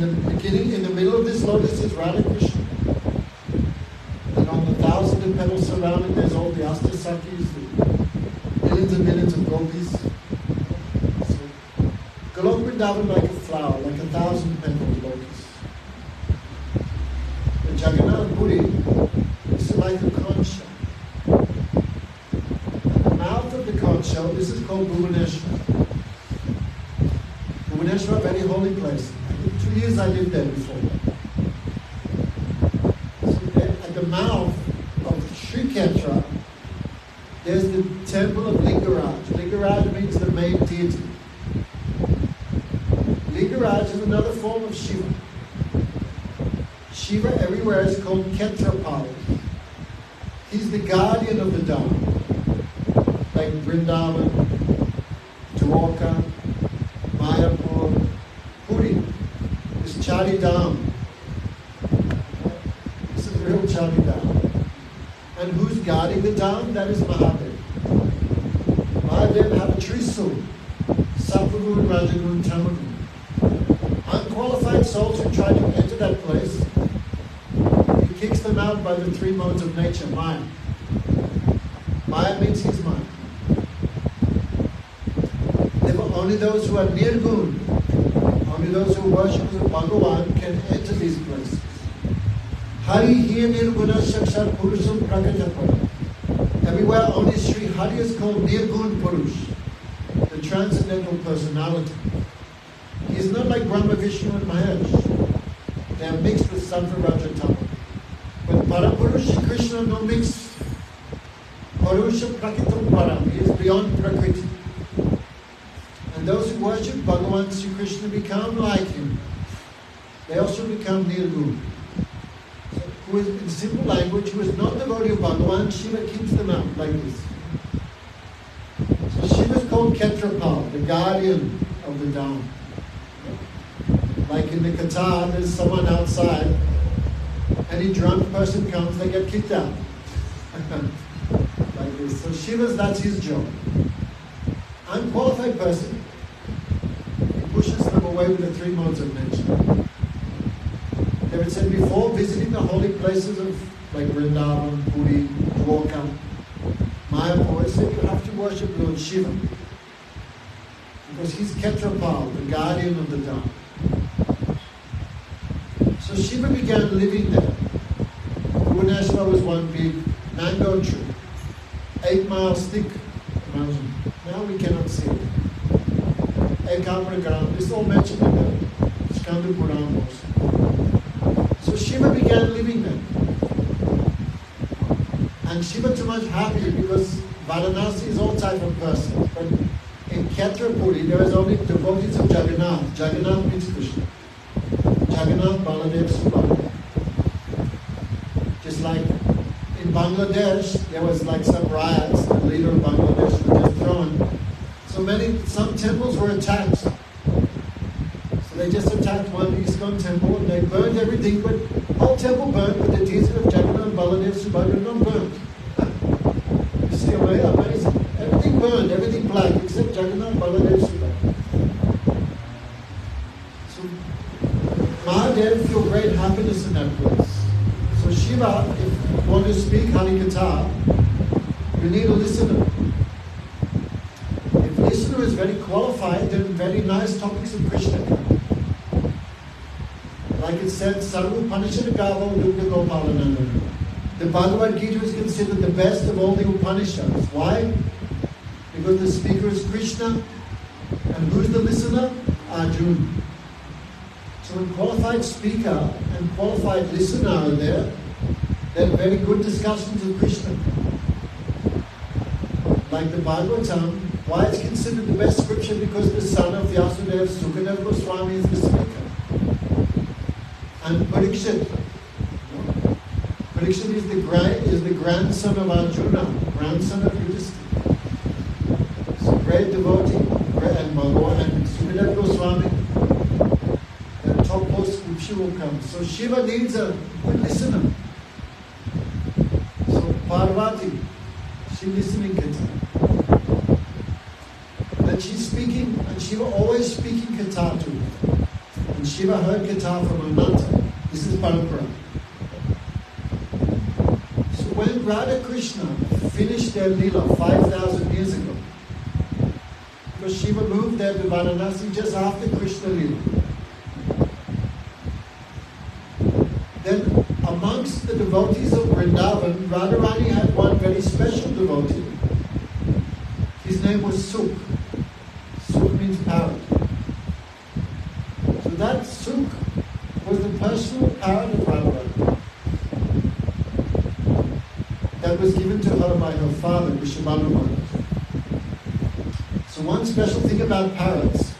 In the middle of this lotus is Radha Krishna. And on the 1,000 petals surrounding, there's all the Astasakis, the millions and millions of gopis. So, Golok Vrindavan like a flower, like 1,000-petal lotus. The Jagannath Puri is like a conch shell. At the mouth of the conch shell, this is called Bhuvaneshwar. Bhuvaneshwar, a very holy place. 2 years I lived there before. So at the mouth of Sri Ketra, there's the temple of Lingaraj. Lingaraj means the main deity. Lingaraj is another form of Shiva. Shiva everywhere is called Ketrapali. He's the guardian of the Dham. Like Vrindavan, Dwarka, Mayapur, Puri. Chari Dham. This is real Chari Dham. And who's guarding the Dham? That is Mahadev. Mahadev have a Trisul. Sattvagun, Rajagun, Tamagun. Unqualified souls who try to enter that place, he kicks them out by the 3 modes of nature, Maya. Maya means he's Maya. There were only those who are Nirgun. Only those who worship Bhagavan can enter these places. Hari Hiya Nirguna Shakshar Purusham Prakatapara. Everywhere only Sri Hari is called Nirgun Purush, the transcendental personality. He is not like Brahma, Vishnu and Mahesh. They are mixed with Sattva, Raja, Tama. But Parapurusha Krishna no mix. Purusha Prakitam Param. He is beyond Prakriti. And those who worship Bhagavan Sri Krishna become like him. They also become nirgun. So, who is, in simple language, who is not devotee of Bhagavan, Shiva keeps them out like this. So Shiva is called Ketrapal, the guardian of the Dharma. Like in the Katha, there's someone outside, any drunk person comes, they get kicked out. Like this. So Shiva's, that's his job. Unqualified person, he pushes them away with the three modes I've mentioned. They had said before, visiting the holy places of like Vrindavan, Puri, Dwarka, Mayapur, said you have to worship Lord Shiva. Because he's Ketrapal, the guardian of the Dharma. So Shiva began living there. Bhubaneswar was one big mango tree, 8 miles thick. Imagine. Now we cannot see it. Ekapragram, this is all mentioned in the Skanda Purana also. So Shiva began living there. And Shiva too much happy because Varanasi is all type of persons. But in Ketrapuri there is only devotees of Jagannath. Jagannath means Krishna. Jagannath, Baladev, Subhadra. Just like in Bangladesh, there was like some riots, the leader of Bangladesh was just thrown. So some temples were attacked. So they just attacked one ISKCON temple and they burned everything, but the whole temple burned, but the deities of Jagannath, Baladev, Subhadra not burned. You see, amazing. Everything burned, everything black, except Jagannath, Baladev, Subhadra. So Mahadev feel great happiness in that place. So Shiva, if you want to speak Harikatha, you need a listener. If listener is very qualified, then very nice topics of Krishna come. Like it said, Sarva Upanishad Gavo Dukha Gopalananda. The Bhagavad Gita is considered the best of all the Upanishads. Why? Because the speaker is Krishna, and who's the listener? Arjuna. So when qualified speaker and qualified listener are there, then very good discussions of Krishna. Like the Bhagavatam, why it's considered the best scripture? Because the son of Vyasudeva, Sukadeva Goswami is the speaker. And Parikshit. Parikshit is the grandson of Arjuna, grandson of Yudhishthira. So great devotee, and Bhagavan and Sukadeva Goswami. The topmost scripture will come. So Shiva needs a good listener. So Parvati, she listening Katha. And she's speaking, and Shiva always speaking Katha to her. And Shiva heard Katha from Ananta. This is Parampara. So when Radha Krishna finished their Leela 5,000 years ago, because Shiva moved there to Varanasi just after Krishna Leela, then amongst the devotees of Vrindavan, Radharani had one very special devotee. His name was Sukh. Sukh means parrot. So that Sukh was the personal parrot of Radharani that was given to her by her father, Vrishabhanu Maharaj. So one special thing about parrots,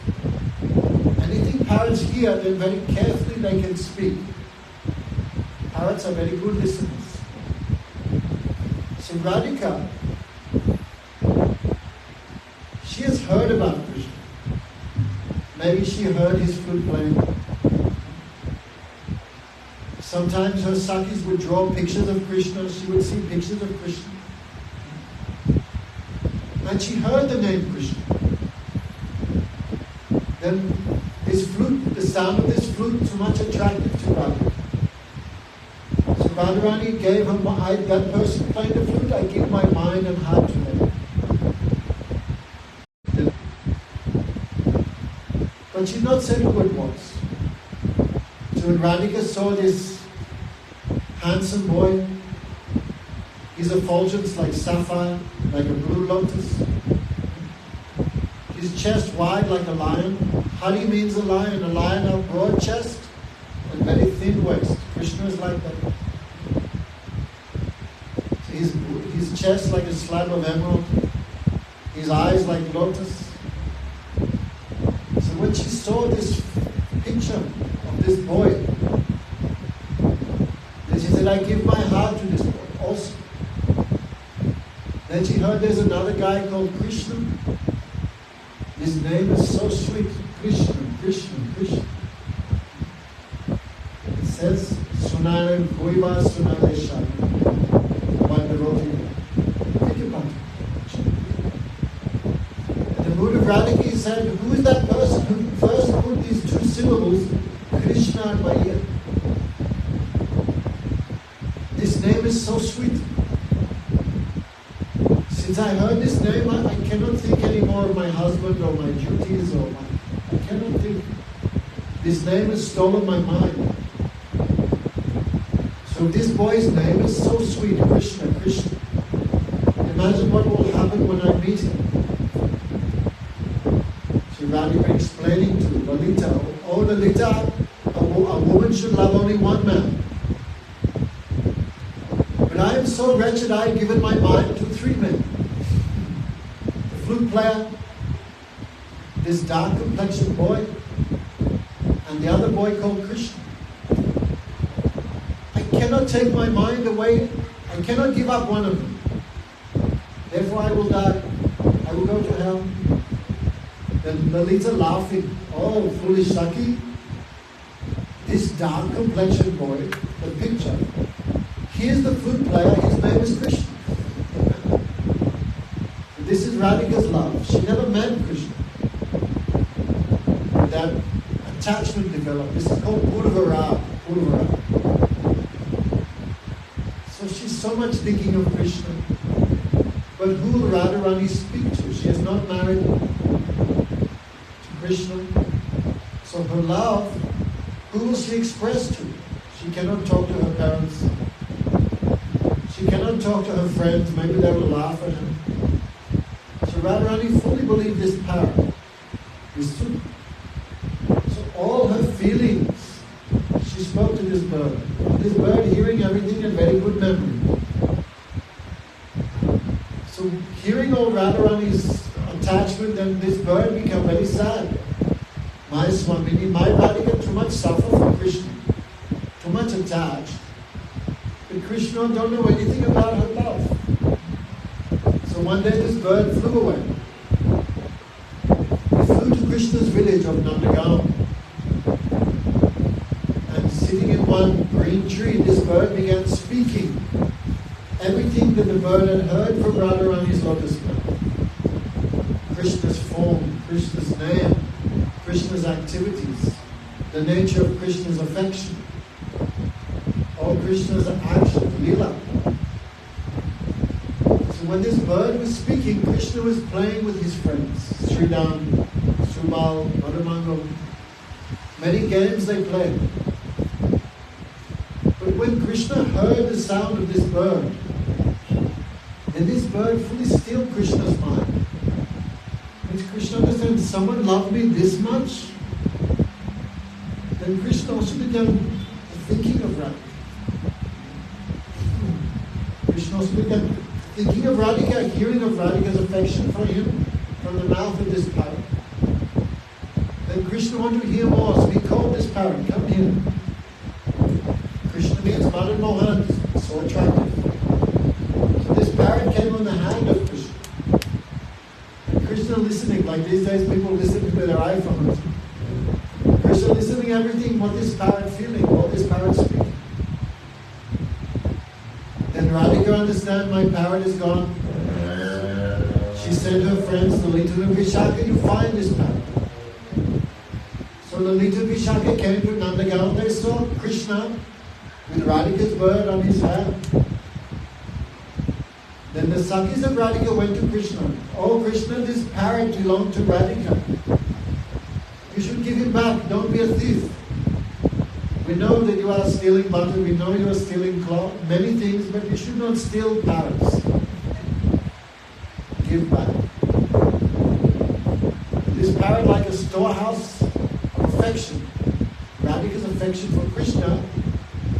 anything parrots hear, then very carefully they can speak. Parrots are very good listeners. So Radhika, she has heard about Krishna. Maybe she heard his flute playing. Sometimes her Sakhis would draw pictures of Krishna, she would see pictures of Krishna. And she heard the name Krishna. Then this flute, the sound of this flute, too much attractive to Radhika. So Radharani gave her, that person playing the flute, I give my mind and heart to them. But she's not said who it was. So when Radhika saw this handsome boy, his effulgence like sapphire, like a blue lotus, his chest wide like a lion. Hari means a lion have broad chest and very thin waist. Krishna is like that. So his chest like a slab of emerald, his eyes like lotus, when she saw this picture of this boy, then she said, I give my heart to this boy also. Then she heard there's another guy called Krishna. His name is so sweet. Krishna, Krishna, Krishna. It says, Sunare Bhuiva Sunare Shana. Bandaroti. Think about it. And the Buddha of Radhika said, who is that person who first put these two syllables, Krishna and Maya? This name is so sweet. Since I heard this name, I cannot think anymore of my husband or my duties I cannot think. This name has stolen my mind. So this boy's name is so sweet, Krishna, Krishna. Imagine what will happen when I meet him. So Radhika explaining to Lalita, oh Lalita, a woman should love only one man. But I am so wretched, I have given my mind to 3 men. The flute player, this dark complexioned boy, and the other boy called Krishna. I cannot take my mind away. I cannot give up one of them. Therefore I will die. I will go to hell. Then Lalita laughing, oh foolish Saki, this dark complexioned boy, the picture, here's the flute player, his name is Krishna. This is Radhika's love. She never met Krishna. That attachment developed. This is called Purvara. So she's so much thinking of Krishna. But who will Radharani speak to? She is not married to Krishna. So her love, who will she express to? She cannot talk to her parents. She cannot talk to her friends. Maybe they will laugh at her. So Radharani fully believed this power is true. So all her feelings, she spoke to this bird. This bird hearing everything in very good memory. So hearing all Radharani's attachment, then this bird became very sad. My Swamini, my Radhika too much suffer from Krishna. Too much attached. But Krishna don't know anything about her love. So one day this bird flew away. It flew to Krishna's village of Nandagaon. And sitting in one green tree, this bird began speaking everything that the bird had heard from Radharani's lotus plant. Krishna's form, Krishna's name, Krishna's activities, the nature of Krishna's affection, all Krishna's actions, lila. So when this bird was speaking, Krishna was playing with his friends, Sridham, Subal, Madhamangal. Many games they played. But when Krishna heard the sound of this bird, then this bird fully stilled Krishna's mind. When Krishna understood, someone loved me this much? Then Krishna also began thinking of Radhika. Krishna also began thinking of Radhika, hearing of Radhika's affection for him from the mouth of this parrot. Then Krishna wanted to hear more, so he called this parrot, come here. Krishna means Madan Mohan, so attractive. So this parrot came on the hand of Krishna. And Krishna listening, like these days people listen to their iPhones. Krishna listening to everything, what this parrot feeling, what this parrot speaking. Then Radhika understand my parrot is gone. She sent her friends, Lalita and Vishaka, you find this parrot. So Lalita and Vishaka came to Nandagaon, they saw Krishna with Radhika's bird on his hand. Then the Sakis of Radhika went to Krishna. Oh Krishna, this parrot belonged to Radhika. You should give him back, don't be a thief. We know that you are stealing butter, we know you are stealing cloth, many things, but you should not steal parrots. Give back. This parrot like a storehouse of affection. Radhika's affection for Krishna,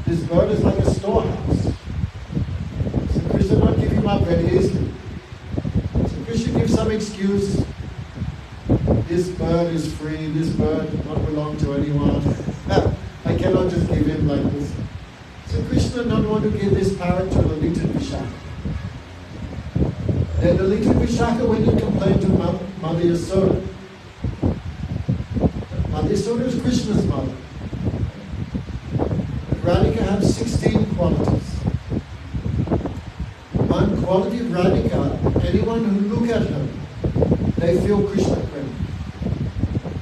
this bird is like a storehouse. So Krishna not give him up very easily. So Krishna gives some excuse. This this bird is free, this bird does not belong to anyone. I cannot just give him like this. So Krishna not want to give this parrot to Lalita Vishaka. Then Lalita Vishaka went and complained to Mother Yasoda. Mother Yasoda is Krishna's mother. Radhika has 16 qualities. One quality of Radhika, anyone who look at her, they feel Krishna present.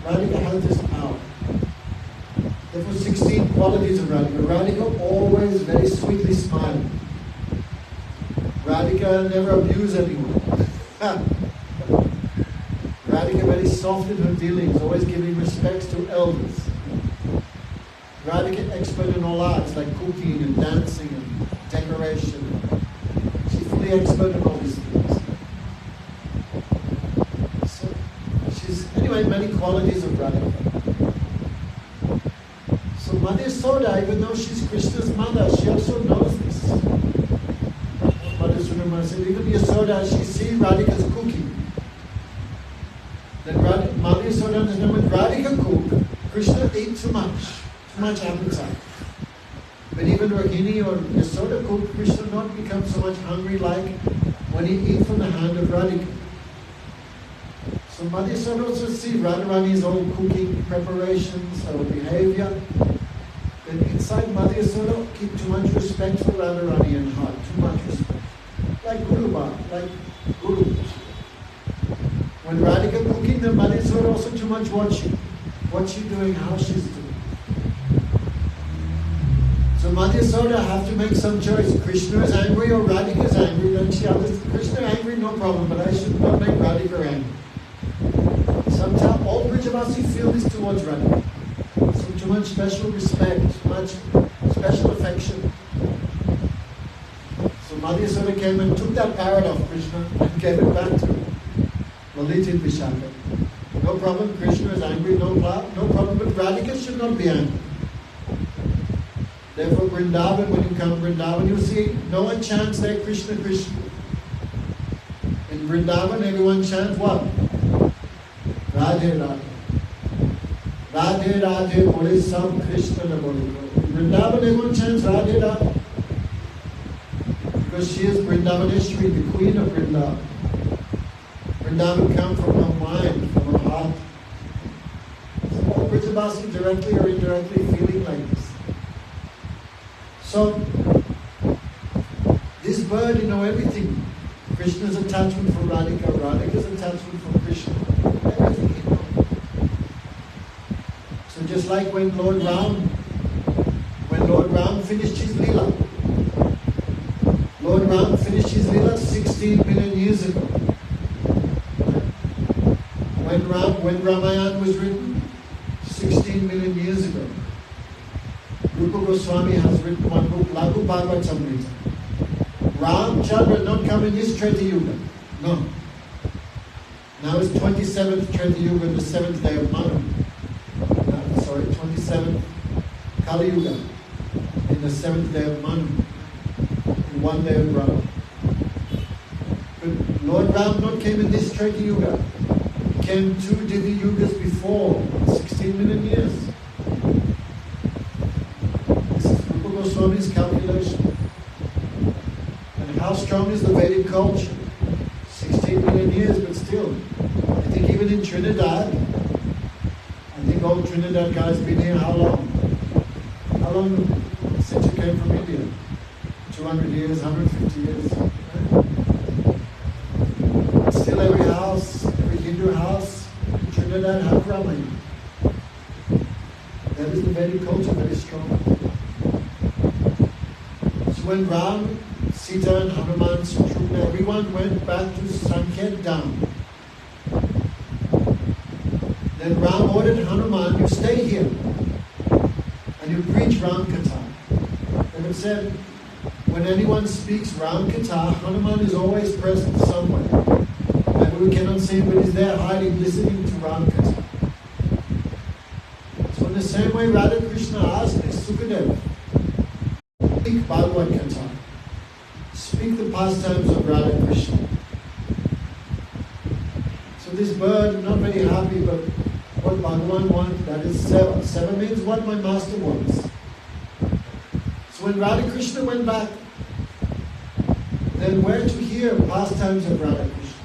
Radhika has this power. Therefore 16 qualities of Radhika. Radhika always very sweetly smiling. Radhika never abuse anyone. Radhika very soft in her dealings, always giving respects to elders. Radhika expert in all arts like cooking and dancing and decoration. She's fully expert in all these things. So she's, anyway, many qualities of Radhika. So Mother Yasoda, even though she's Krishna's mother, she also knows this. Mother Sunama said, even Yasoda, she sees Radhika's cooking. Then Mother Yasoda understands when Radhika cook, Krishna eats too much appetite. But even Rohini or Yasoda cook, Krishna not become so much hungry like when he eats from the hand of Radhika. So Mother Yasoda also see Radharani's own cooking preparations, her behavior. Then inside Mother Yasoda keep too much respect for Radharani in heart, too much respect. Like Guru Baba, like Guru. When Radhika cooking, the Mother Yasoda also too much watching. What she's doing, how she's doing. So Mother Yasoda have to make some choice. Krishna is angry or Radhika is angry. Then she understands, Krishna angry, no problem, but I should not make Radhika angry. Sometimes all Brijavasi feel this towards Radhika. So too much special respect, too much special affection. So Mother Yasoda came and took that parrot off Krishna and gave it back to Lalita Vishaka. No problem, Krishna is angry, no problem, but Radhika should not be angry. Therefore, Vrindavan, when you come to Vrindavan, you see no one chants there Krishna, Krishna. In Vrindavan, everyone chants what? Radhe Radhe. Radhe Radhe, Bole Sam Krishna na Bole. In Vrindavan, everyone chants Radhe Radhe. Because she is Vrindavaneshwari, the queen of Vrindavan. Vrindavan comes from her mind, from her heart. So all Brijavasi directly or indirectly feeling like this. So, this bird, you know everything. Krishna's attachment for Radhika, Radhika's attachment for Krishna. Everything he knows. So just like when Lord Ram finished his Leela. Lord Ram finished his Leela 16 million years ago. When Ramayana was written, 16 million years ago. Rupa Goswami has written one book, Laghu Bhagavatam. Ramchandra not come in this Treta Yuga. No. Now it's 27th Treta Yuga, the 7th day of Manu. 27th Kali Yuga, in the 7th day of Manu, in one day of Brahma. But Lord Ram not came in this Treta Yuga. He came 2 Divi Yugas before, 16 million years. Goswami's calculation. And how strong is the Vedic culture? 16 million years, but still. I think even in Trinidad, I think old Trinidad guys been here how long? How long since you came from India? 200 years, 150 years. Right? Still every house, every Hindu house in Trinidad have Ramayana. That is the Vedic culture, very strong. When Ram, Sita and Hanuman, Sutrupna, everyone went back to Sanket Dham. Then Ram ordered Hanuman, you stay here and you preach Ram Katha. And it said, when anyone speaks Ram Katha, Hanuman is always present somewhere. Maybe we cannot see him, but he's there hiding, listening to Ram Katha. So in the same way, Radha Krishna asked Sukadeva, speak Bhagavad Katha. Speak the pastimes of Radha Krishna. So So this bird, not very happy, but what Bhagavan wants, that is seva. Seva means what my master wants. So when Radha Krishna went back, then where to hear pastimes of Radha Krishna?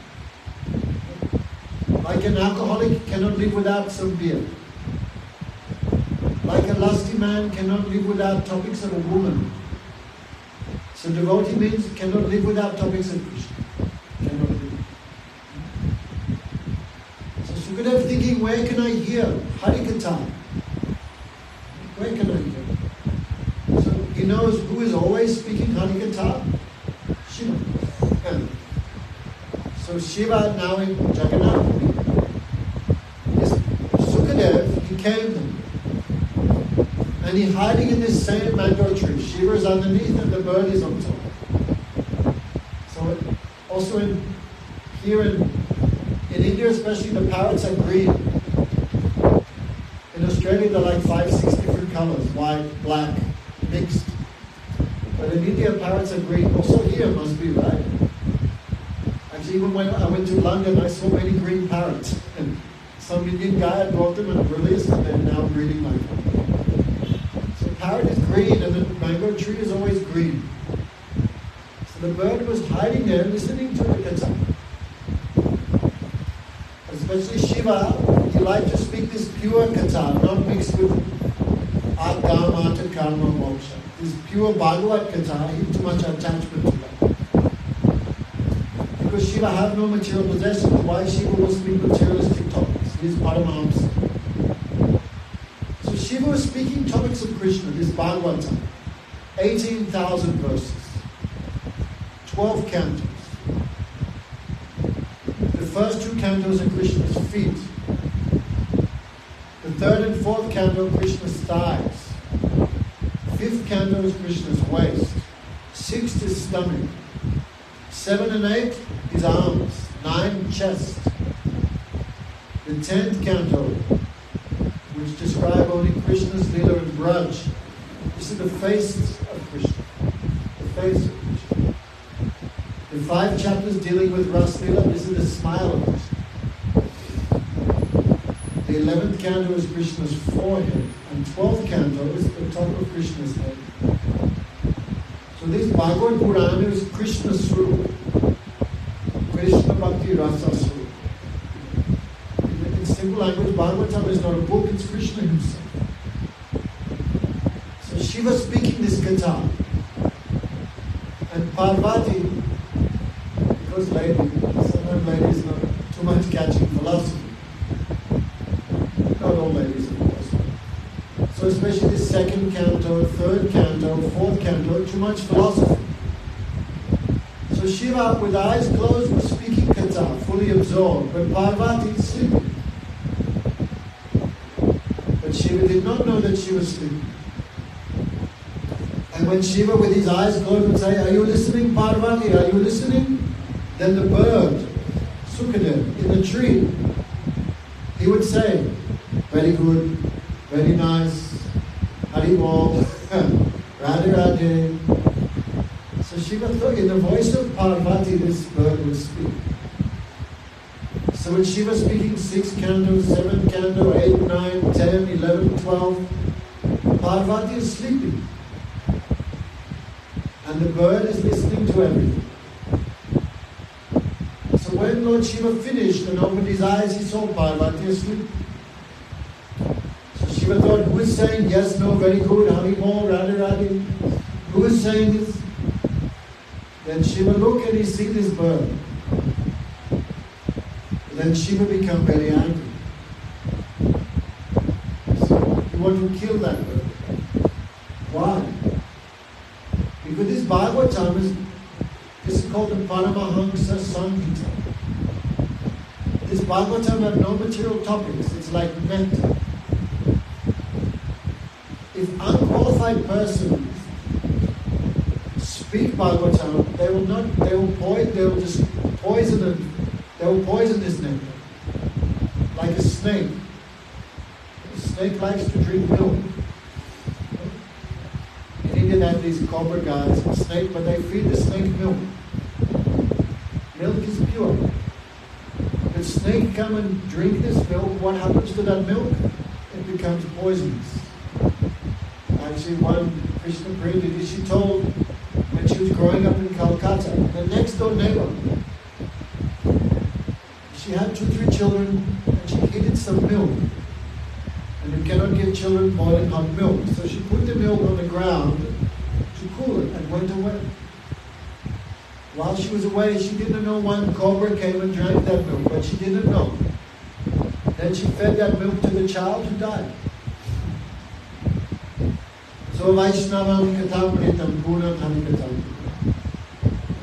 Like an alcoholic cannot live without some beer. Like a lusty man cannot live without topics of a woman. So devotee means cannot live without topics of Krishna. Cannot live. So Sukadev thinking, where can I hear Harikatha? Where can I hear? So he knows who is always speaking Harikatha? Shiva. So Shiva now in Jagannath. Sukadev, he came and he's hiding in this same mango tree. Shiva is underneath and the bird is on top. So also here in India especially, the parrots are green. In Australia they're like 5-6 different colors, white, black, mixed. But in India parrots are green. Also here must be, right? Actually even when I went to London I saw many green parrots. And some Indian guy had brought them and released and they're now breeding like them. Parrot is green and the mango tree is always green. So the bird was hiding there listening to the katha. Especially Shiva, he liked to speak this pure katha, not mixed with Adgama, Artha, Karma, Moksha. This pure Bhagavat katha, he had too much attachment to that. Because Shiva had no material possessions, why Shiva will speak materialistic topics? He is Paramahamsa. Shiva was speaking topics of Krishna, this Bhagavatam, 18,000 verses, 12 cantos. The first 2 cantos are Krishna's feet. The third and fourth canto are Krishna's thighs. 5th canto is Krishna's waist. 6th is stomach. 7 and 8 is arms. 9 chest. The 10th canto, which describe only Krishna's Leela and Braj. This is the face of Krishna. The face of Krishna. The 5 chapters dealing with Ras Leela, this is the smile of Krishna. The 11th canto is Krishna's forehead, and 12th canto is the top of Krishna's head. So this Bhagavad Purana is Krishna's Swarup. Krishna Bhakti Rasa Swarup. Simple language, Bhagavatam is not a book, it's Krishna himself. So Shiva speaking this katha. And Parvati, because sometimes ladies not too much catching philosophy. Not all ladies, of course. So especially the 2nd canto, 3rd canto, 4th canto, too much philosophy. So Shiva, with eyes closed, was speaking katha, fully absorbed, but Parvati is sleeping. Shiva did not know that she was sleeping. And when Shiva with his eyes closed would say, "Are you listening, Parvati? Are you listening?" Then the bird, Sukadev, in the tree, he would say, "Very good, very nice, Hari Bol, Radhe Radhe." So Shiva thought in the voice of Parvati this bird would speak. So when Shiva speaking 6th canto, 7th canto, 8, 9, 10, 11, 12, Parvati is sleeping. And the bird is listening to everything. So when Lord Shiva finished and opened his eyes, he saw Parvati asleep. So Shiva thought, who is saying yes, no, very good, Hari Bol, Radhe Radhe? Who is saying this? Then Shiva looked and he see this bird. Then Shiva become very angry. So he want to kill that bird. Why? Because this Bhagavatam is called the Paramahamsa Samhita. This Bhagavatam have no material topics. It's like metta. If unqualified persons speak Bhagavatam, they will just poison it. They will poison this nectar. Like a snake. A snake likes to drink milk. In India they have these cobra guys, snake, but they feed the snake milk. Milk is pure. But Should snake come and drink this milk, what happens to that milk? It becomes poisonous. Actually, one Krishna Prabhu, she told when she was growing up in Calcutta, the next door neighbor, she had 2-3 children and she heated some milk. And you cannot give children boiling hot milk. So she put the milk on the ground to cool it and went away. While she was away, she didn't know one cobra came and drank that milk, but she didn't know. Then she fed that milk to the child who died. So Vaishnavam Katamritam Punam Hanikatam.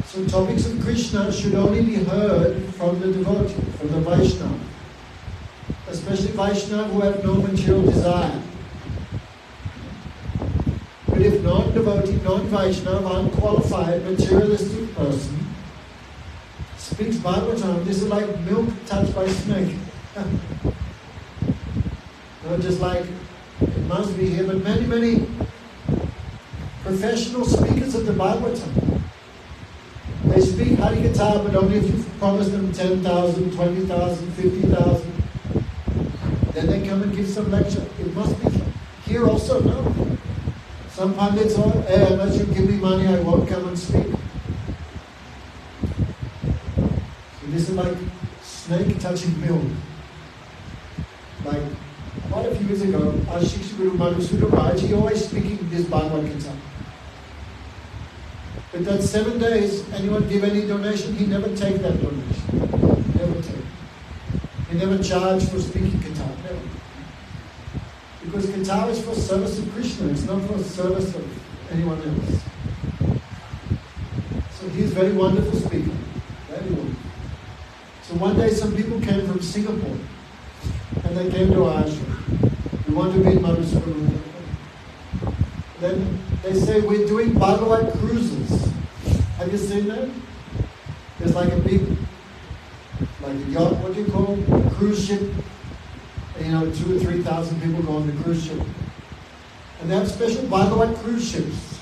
So topics of Krishna should only be heard from the devotee, from the Vaishnava. Especially Vaishnava who have no material desire. But if non-devotee, non-Vaishnava, unqualified, materialistic person speaks Bhagavatam, this is like milk touched by snake. Just like, it must be here, but many professional speakers of the Bhagavatam, they speak Harikatha, but only if you promise them 10,000, 20,000, 50,000. Then they come and give some lecture. It must be here also, no. Some pundits are, unless you give me money, I won't come and speak. So this is like snake touching milk. Like, quite a few years ago, our Shiksha Guru Madhusudana Raj, he always speaking this Bhagavad Gita. But that 7 days, anyone give any donation, he never take that donation. Never take. He never charge for speaking Gita. Never. Because Gita is for service of Krishna, it's not for service of anyone else. So he's a very wonderful speaker. Very wonderful. So one day some people came from Singapore and they came to our ashram. We want to meet Madhusudana. Then they say, we're doing Bhagavad cruises. Have you seen that? There's like a big, like a yacht, what do you call it? A cruise ship. And, 2,000 or 3,000 people go on the cruise ship. And they have special Bhagavad cruise ships.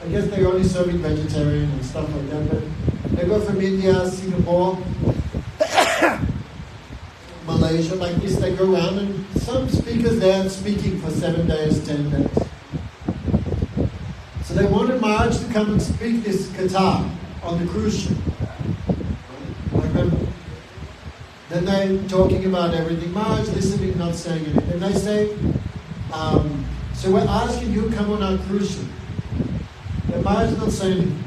I guess they're only serving vegetarian and stuff like that, but they go from India, Singapore, Malaysia, like this, they go around and some speakers there speaking for 7 days, 10 days. So they wanted Maharaj to come and speak this Gita on the cruise ship. I remember. Then they're talking about everything. Maharaj listening, not saying anything. And they say, so we're asking you to come on our cruise ship. And Maharaj is not saying anything.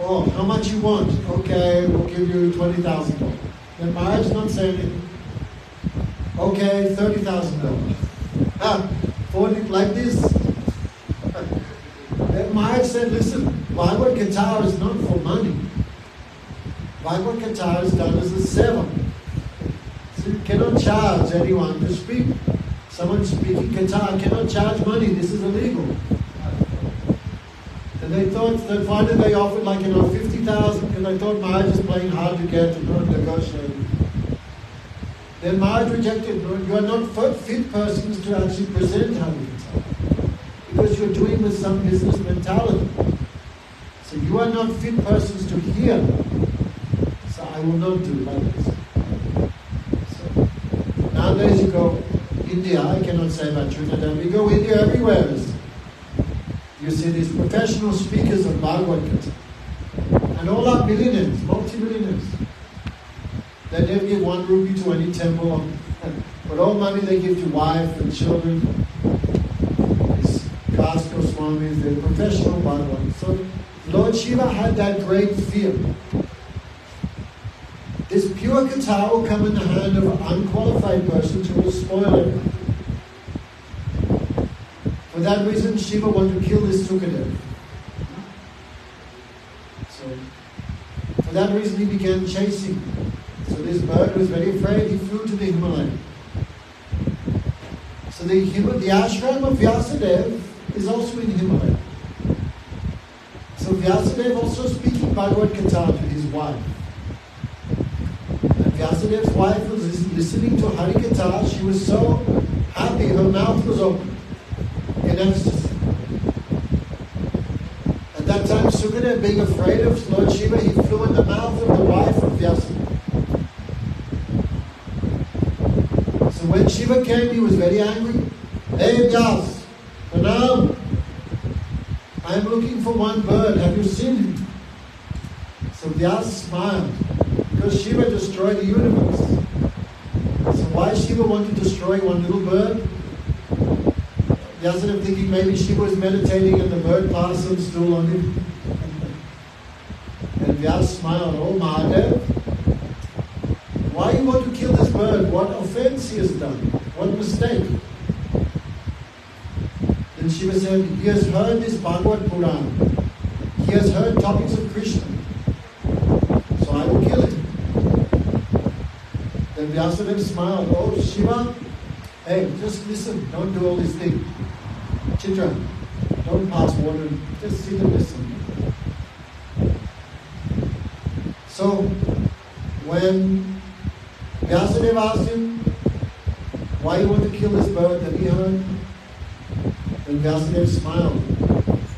Oh, how much you want? Okay, we'll give you $20,000. Then Maharaj is not saying anything. Okay, $30,000. 40, like this. Then Maharaj said, listen, Bhagavad Gita is not for money. Bhagavad Gita is done as a seva. So you cannot charge anyone to speak. Someone speaking Gita cannot charge money. This is illegal. And they thought, then finally they offered 50,000 and they thought Maharaj is playing hard to get and not negotiating. Then Maharaj rejected. You are not fit persons to actually present Harikatha. Because you're doing with some business mentality. So you are not fit persons to hear. So I will not do like this. So nowadays you go India, I cannot say about Trinidad, we go India everywhere. You see these professional speakers of Bhagavad Gita. And all are millionaires, multi-millionaires. They never give 1 rupee to any temple. But all money they give to wife and children. These caste Goswamis, they're professional Bhagavad. So Lord Shiva had that great fear. This pure Gita will come in the hand of an unqualified person who will spoil everything. For that reason, Shiva wanted to kill this Sukadev. So, for that reason, he began chasing. So this bird was very afraid. He flew to the Himalaya. So the ashram of Vyasadeva is also in Himalaya. So Vyasadeva also speaking Bhagavad Gita to his wife. And Vyasadev's wife was listening to Harikatha. She was so happy, her mouth was open in ecstasy. At that time, Sukadev, being afraid of Lord Shiva, he flew in the mouth of the wife of Vyasadeva. So when Shiva came, he was very angry. Hey Vyas, Pranam, I am looking for one bird. Have you seen him? So Vyas smiled, because Shiva destroyed the universe. So why Shiva want to destroy one little bird? Vyasadeva thinking maybe Shiva was meditating and the bird passed some stool on him. And Vyas smiled, oh Mahadev, why you want to kill this bird? What offense he has done? What mistake? Then Shiva said, he has heard this Bhagavad Purana. He has heard topics of Krishna. So I will kill him. Then Vyasadeva smiled, oh Shiva, hey, just listen, don't do all these things. Chitra, don't pass water, just sit and listen. So, when Vyasadeva asked him, why you want to kill this bird that he heard? Then Vyasadeva smiled.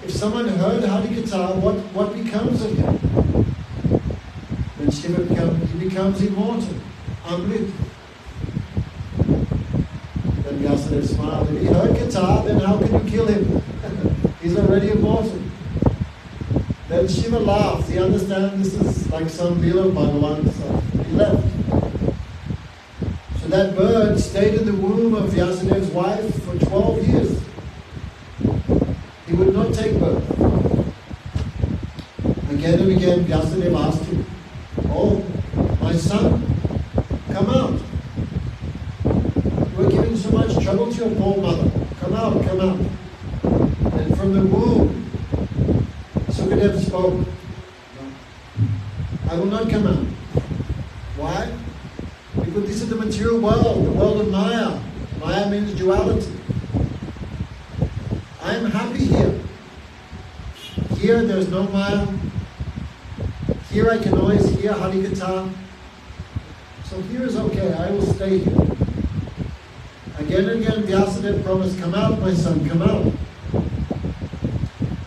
If someone heard Harikatha, what becomes of him? Then Shiva becomes immortal, Amrit. Then Vyasadeva smiled. If he heard Katha, then how can you kill him? He's already immortal. Then Shiva laughed. He understands this is like some Lila Bhagavan, so he left. So that bird stayed in the womb of Vyasadeva's wife for 12 years. He would not take birth. Again and again, Vyasadeva asked him, oh, my son, come out. You are giving so much trouble to your poor mother. Come out, come out. And from the womb, Sukadeva spoke, I will not come out. Why? Because this is the material world, the world of Maya. Maya means duality. I am happy here. Here there is no Maya. Here I can always hear Harikatha. So here is okay, I will stay here. Again and again Vyasadeva promised, come out my son, come out.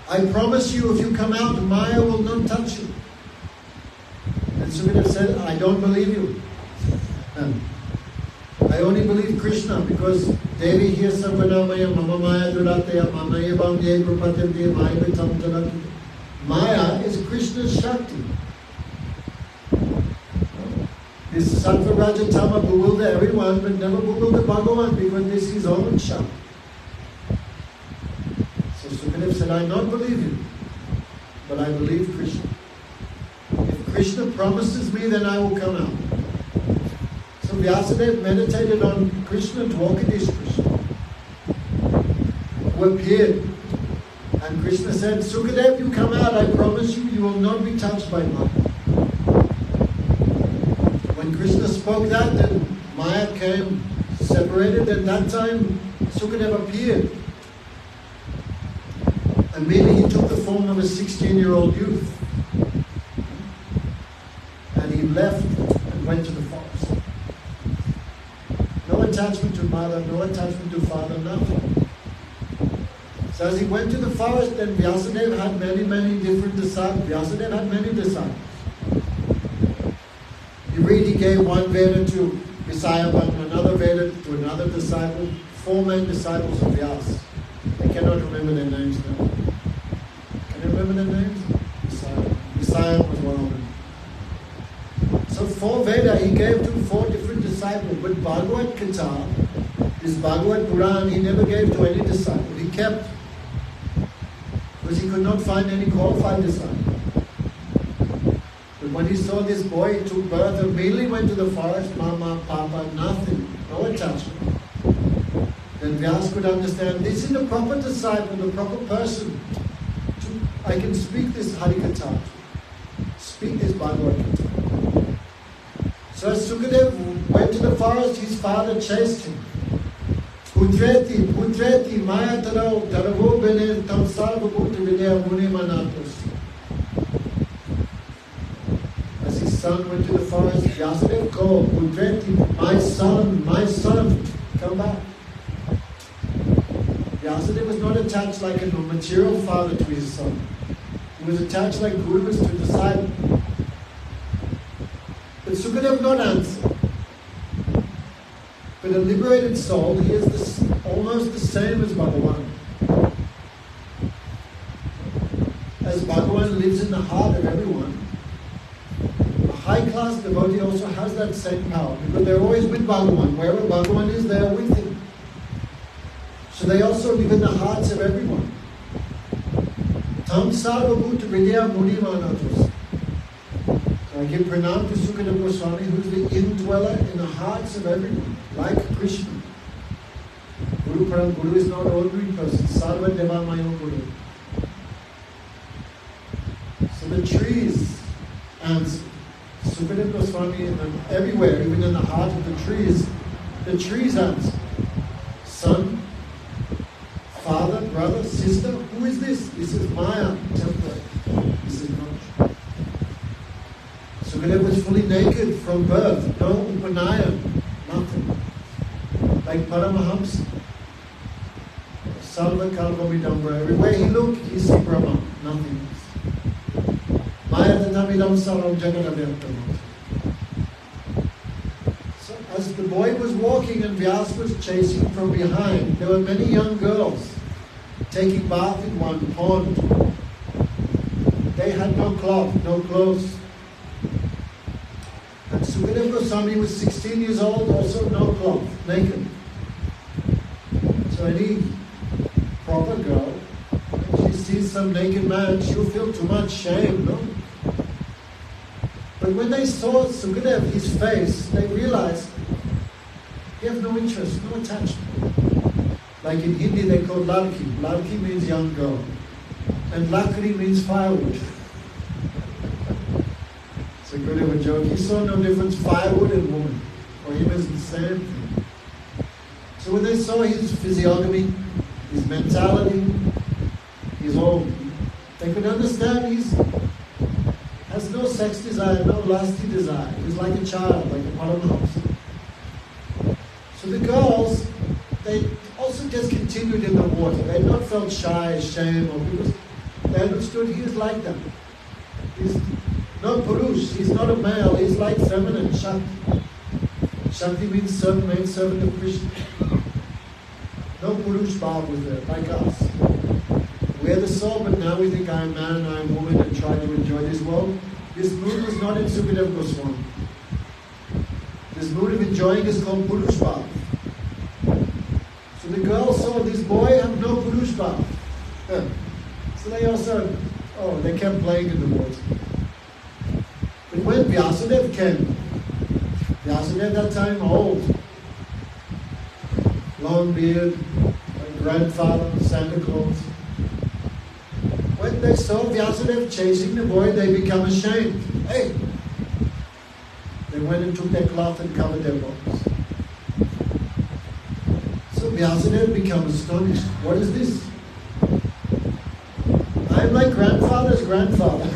I promise you if you come out, Maya will not touch you. And Sukadeva said, I don't believe you. I only believe Krishna because Devi here Sarvanamaya Mama Maya Durataya Mamaya Bhamye Prupatya Maya Vitam Janatu. Maya is Krishna's Shakti. This Sattva Rajatama bewilder everyone but never bewilder Bhagavan because this is his own Shakti. So Sukadeva said, I don't believe you, but I believe Krishna. If Krishna promises me, then I will come out. So Vyasadeva meditated on Krishna, Dwakadish Krishna, who appeared. And Krishna said, Sukadeva, you come out, I promise you, you will not be touched by Maya. When Krishna spoke that, then Maya came separated, and that time Sukadeva appeared. Immediately he took the form of a 16-year-old youth. And he left and went to the forest. No attachment to mother, no attachment to father, nothing. So as he went to the forest, then Vyasadeva had many different disciples. Vyasadeva had many disciples. You read he gave one Veda to Visayabhan, another Veda to another disciple, 4 main disciples of Vyas. I cannot remember their names now. Can you remember their names? Visayabhan was one of them. So 4 Veda he gave to 4 different disciples. But Bhagavad Gita, this Bhagavad Puran, he never gave to any disciple. He kept. Because he could not find any qualified disciple. But when he saw this boy, he took birth, immediately went to the forest, Mama, Papa, nothing, no attachment. Then Vyas could understand, this is the proper disciple, the proper person. I can speak this Harikatha, speak this Bhagavad Gita. So as Sukadeva went to the forest, his father chased him. Putreti, Putreti, Maya Tarao, Taravo Bene, Tamsarva Putra Vinaya Muni Manatos. As his son went to the forest, Vyasadeva called, Putreti, my son, come back. Vyasadeva was not attached like a material father to his son. He was attached like gurus to a disciple. But Sukadeva not answer. But a liberated soul, he is almost the same as Bhagavan. As Bhagavan lives in the heart of everyone, a high-class devotee also has that same power, because they're always with Bhagavan. Wherever Bhagavan is, they are with him. So they also live in the hearts of everyone. Tam sarvabhuta vidya mudimanatos. So I give pranam to Sukadeva Goswami, who is the indweller in the hearts of everyone, like Krishna. Guru is not an ordinary person. Sarva Deva Mayo Guru. So the trees answer. Sukadeva Goswami, everywhere, even in the heart of the trees answer. Son, father, brother, sister, who is this? This is Maya, temporary. This is not. Sukadeva was fully naked from birth, no upanayan, nothing. Like Paramahamsa. Salva Kalvamidambra. Everywhere he looked, he see Brahma, nothing else. Maya Tatamidam Saram Jagadavyatam. So as the boy was walking and Vyasa was chasing from behind, there were many young girls taking bath in one pond. They had no cloth, no clothes. And Sukadeva Goswami was 16 years old, also no cloth, naked. So any proper girl, if she sees some naked man, she'll feel too much shame, no? But when they saw Sukadeva, his face, they realized he has no interest, no attachment. Like in Hindi they call ladki. Ladki means young girl. And lakri means firewood. It's a good of a joke. He saw no difference, firewood and woman. For him it's the same thing. So when they saw his physiognomy, his mentality, they could understand he has no sex desire, no lusty desire. He's like a child, like a Paramahamsa. So the girls, they also just continued in the water. They had not felt shy, shame, or because they understood he is like them. He's not Purush, he's not a male, he's like feminine, Shakti. Shakti means servant, maid servant of Krishna. No Purush Bhav with her, like us. We're the soul, but now we think I'm man, I'm woman, and try to enjoy this world. This mood was not in Sukadeva Goswami. This mood of enjoying is called Purush Bhav. So the girls saw this boy have no Purush Bhav. So they also, they kept playing in the water. But when Vyasadeva came, Vyasadeva that time old, long beard, grandfather, Santa Claus. When they saw Vyasadeva chasing the boy, they become ashamed. Hey! They went and took their cloth and covered their bodies. So Vyasadeva became astonished. What is this? I'm my grandfather's grandfather.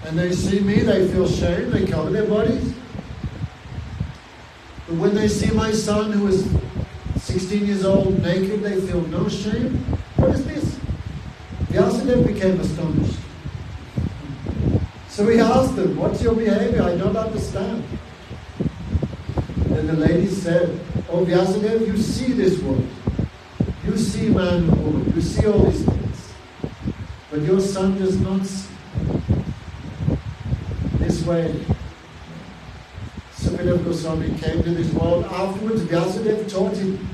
And they see me, they feel shame, they cover their bodies. But when they see my son who is 16 years old naked, they feel no shame. What is this? Vyasadeva became astonished. So he asked them, what's your behavior? I don't understand. Then the lady said, oh Vyasadeva, you see this world. You see man and woman. You see all these things. But your son does not see. This way, Sukadeva Goswami came to this world. Afterwards, Vyasadeva taught him.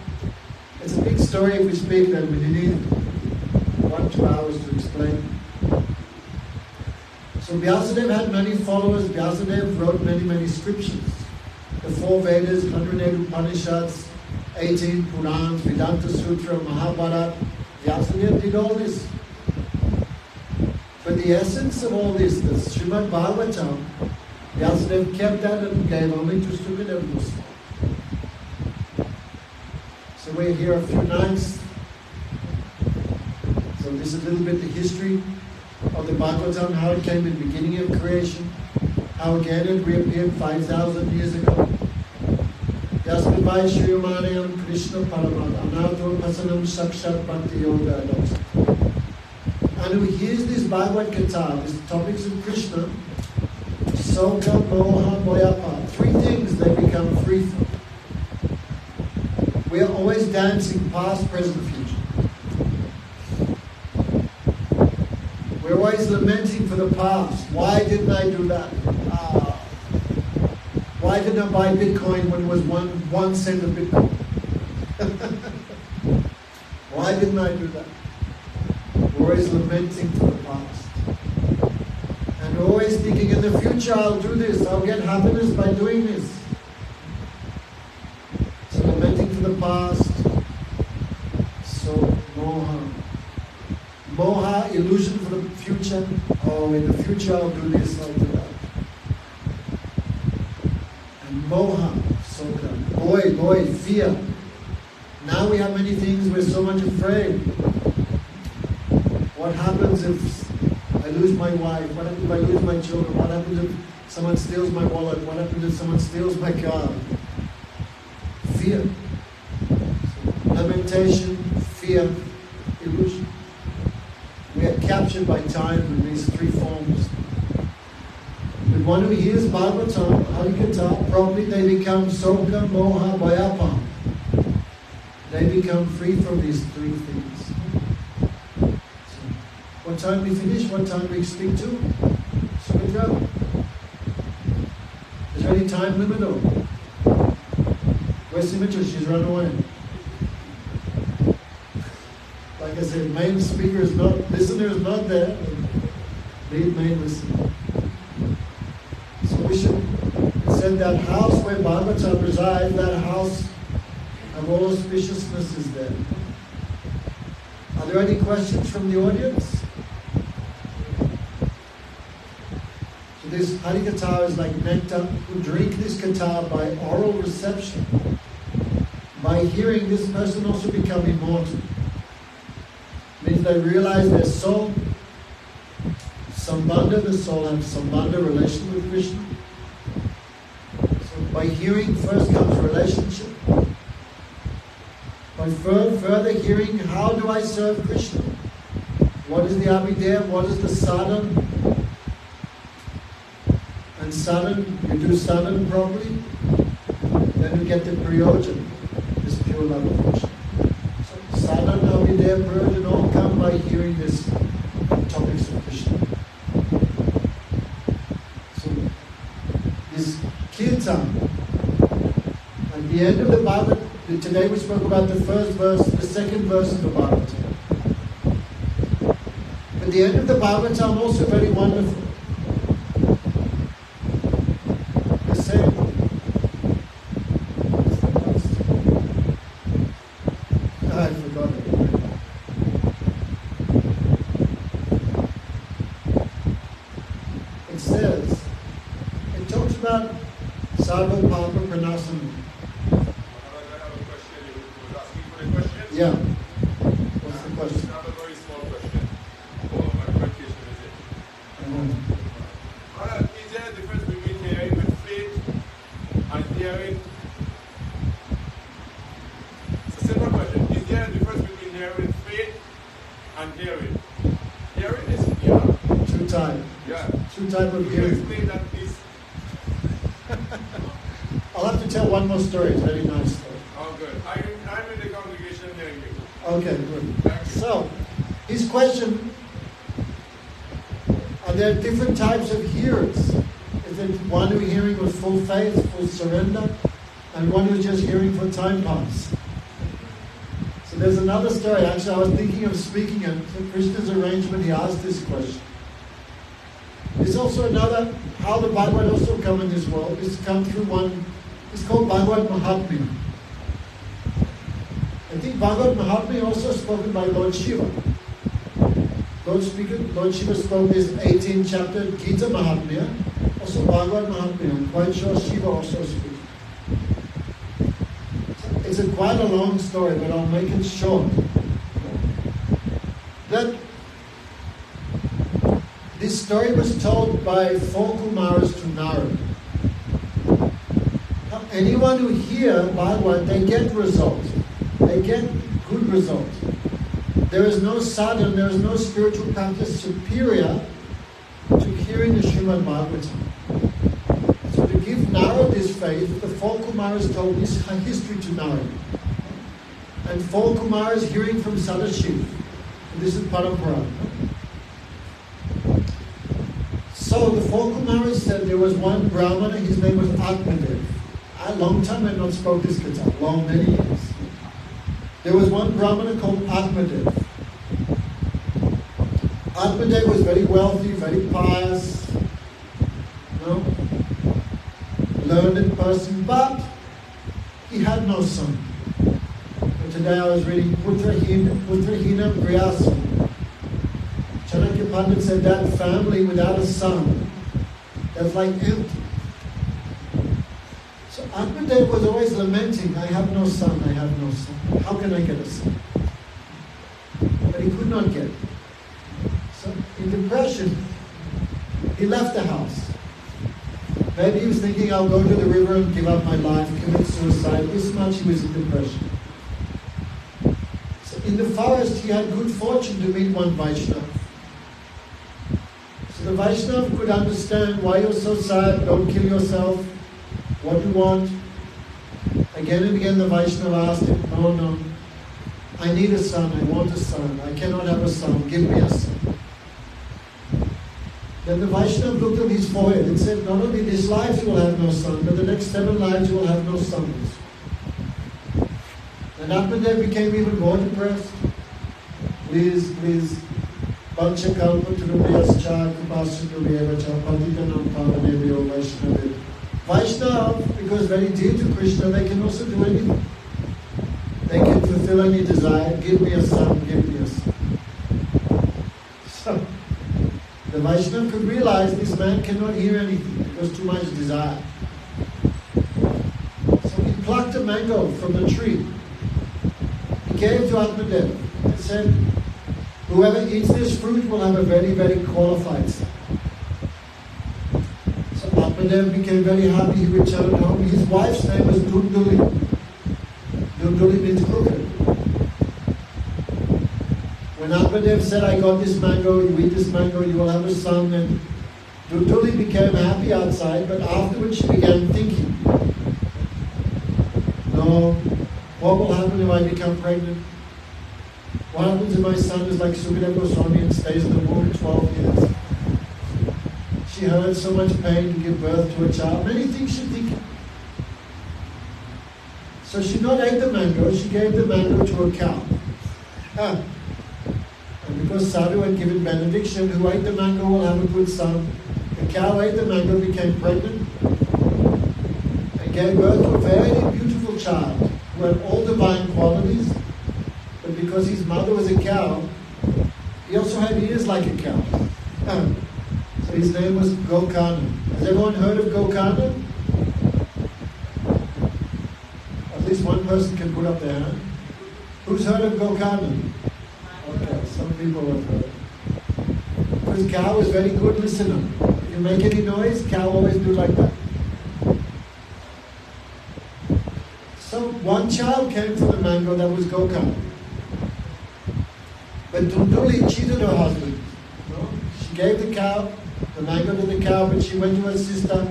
It's a big story if we speak that we need 1-2 hours to explain. So Vyasadeva had many followers. Vyasadeva wrote many scriptures. The 4 Vedas, 108 Upanishads, 18 Purans, Vedanta Sutra, Mahabharata. Vyasadeva did all this. But the essence of all this, the Srimad Bhagavatam, Vyasadeva kept that and gave only to Sukadeva Goswami. So we're here a few nights. So this is a little bit the history of the Bhagavatam, how it came in the beginning of creation, how again it reappeared 5,000 years ago. Yasmivai Shriyamanayam Krishna Paramat Anato Pasanam Sakshat Bhakti Yoga Adoption. And who hears this Bhagavad Gita, these topics of Krishna, Soka Moha Moyapa, three things they become free from. We are always dancing past, present, future. We're always lamenting for the past. Why didn't I do that? Why didn't I buy Bitcoin when it was 1 cent of Bitcoin? Why didn't I do that? We're always lamenting for the past. And we're always thinking, in the future I'll do this, I'll get happiness by doing this. So lamenting for the past. So moha. Moha, illusion for the future. Oh, in the future I'll do this, I'll do that. And moha, sukha. Boy, fear. Now we have many things, we're so much afraid. What happens if I lose my wife? What happens if I lose my children? What happens if someone steals my wallet? What happens if someone steals my car? Fear. Lamentation, fear, illusion. We are captured by time in these three forms. But one who hears Bhagavatam, Harikatha, properly they become Sokha, Moha, Vyapa. They become free from these three things. So, what time we finish? What time we speak to? Sumitra? Is there any time limit or? Where's Sumitra? She's run away. Like I said, main speaker is not, listener is not there. Lead main listener. So we should, it said that house where Bhagavatam resides, that house of all auspiciousness is there. Are there any questions from the audience? So this Harikatha is like nectar. Who drink this katha by oral reception. By hearing, this person also become immortal. Means they realize their soul, sambandha, the soul has sambandha, relation with Krishna. So by hearing first comes relationship. By further hearing, how do I serve Krishna? What is the abhidheya? What is the sadhana? And sadhana, you do sadhana properly, then you get the prayojan, this pure love of Krishna. Sadhana, abhidheya, prayojan all come by hearing this topics of Krishna. So, this kirtan, at the end of the Bhagavad, today we spoke about the first verse, the second verse of the Bhagavatam. But the end of the Bhagavatam also very wonderful. The same. I forgot it. It says, it talks about Sarva Papa Pranasana. Yeah. What's the question? I have a very small question. Oh, my clarification is it. Is there a difference between hearing with faith and hearing? It's a simple question. Is there a difference between hearing with faith and hearing? Hearing is hearing. Two types. Yeah. Two types of Can you hearing. explain that, please? I'll have to tell one more story. It's a very nice story. Oh, good. I'm in the congregation hearing you. Okay, good. Thank you. So, his question, are there different types of hearers? Is it one who hearing with full faith, full surrender, and one who's just hearing for time pass? So there's another story. Actually, I was thinking of speaking at Krishna's arrangement. He asked this question. There's also another, how the Bhagavad also come in this world. It's come through one, it's called Bhagavad Mahatmya. I think Bhagavad Mahatmya also spoken by Lord Shiva. Lord Shiva spoke this 18th chapter, Gita Mahatmya, also Bhagavad Mahatmya. I'm quite sure Shiva also speaks. It's quite a long story, but I'll make it short. That this story was told by four Kumaras to Narada. Now, anyone who hears Bhagavad, they get results. They get good results. There is no sadhana, there is no spiritual practice superior to hearing the Srimad Bhagavatam. So to he've narrowed his faith, the 4 Kumaras told his history to narrow. And 4 Kumaras hearing from Sadashiv. This is Parampara. So the 4 Kumaras said there was one Brahmana, his name was Atmadev. A long time I had not spoke this Katha, long, many years. There was one Brahmana called Atmadev. Atmadev was very wealthy, very pious, learned person, but he had no son. And today I was reading Putrahina Griyasam. Chanakya Pandit said that family without a son, that's like empty. So Atmadev was always lamenting, I have no son, I have no son. How can I get a son? But he could not get it. So in depression, he left the house. Maybe he was thinking, I'll go to the river and give up my life, commit suicide. This much he was in depression. So in the forest, he had good fortune to meet one Vaishnava. So the Vaishnava could understand why you're so sad, don't kill yourself, what you want. Again and again the Vaishnava asked him, no, I need a son, I want a son, I cannot have a son, give me a son. Then the Vaishnava looked at his forehead and said, not only this life you will have no son, but the next 7 lives you will have no sons. And Atmadev became even more depressed. Please, Panchakalpa Trubhyascha Kupasundubhyevacha Patitanam Pavanebhyo Vaishnava. Vaishnava, because very dear to Krishna, they can also do anything. They can fulfill any desire. Give me a son, give me a son. So, the Vaishnava could realize this man cannot hear anything because too much desire. So he plucked a mango from the tree. He gave to Atmadev and said, whoever eats this fruit will have a very, very qualified son. So Atmadev became very happy. He returned home. His wife's name was Dunduli. Dunduli means crooked. When Atmadev said, I got this mango, you eat this mango, you will have a son, and Dunduli became happy outside, but afterwards she began thinking, no, what will happen if I become pregnant? What happens if my son is like Sukadeva Goswami and stays in the womb 12 years? She had so much pain to give birth to a child. Many things she's thinking. So she not ate the mango, she gave the mango to a cow. And because Sadhu had given benediction, who ate the mango will have a good son. The cow ate the mango, became pregnant, and gave birth to a very beautiful child who had all divine qualities, but because his mother was a cow, he also had ears like a cow. So his name was Gokana. Has everyone heard of Gokana? At least one person can put up their hand. Who's heard of Gokana? Okay, some people have heard. Because cow is very good listener. If you make any noise, cow always do like that. So one child came from the mango that was Gokana. But Dunduli cheated her husband. She gave the mango to the cow, but she went to her sister.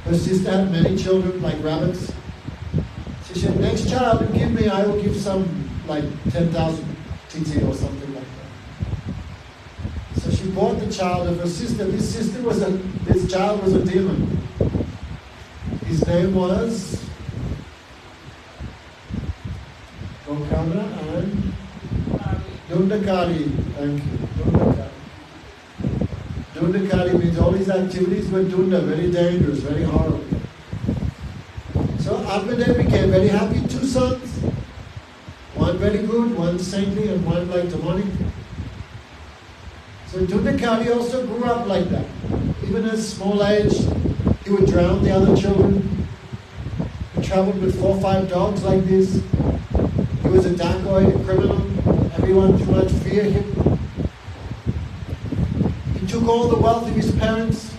Her sister had many children, like rabbits. She said, next child you give me, I will give some, like 10,000 titi or something like that. So she bought the child of her sister. This child was a demon. His name was Gokana and Dundakari. Thank you. Dundakari. Dundakari means all these activities were Dunda, very dangerous, very horrible. So Atmadev became very happy. 2 sons. One very good, one saintly, and one like demonic. So Dundakari also grew up like that. Even at a small age, he would drown the other children. He traveled with 4 or 5 dogs like this. He was a dacoit, a criminal. Everyone too much fear him. He took all the wealth of his parents.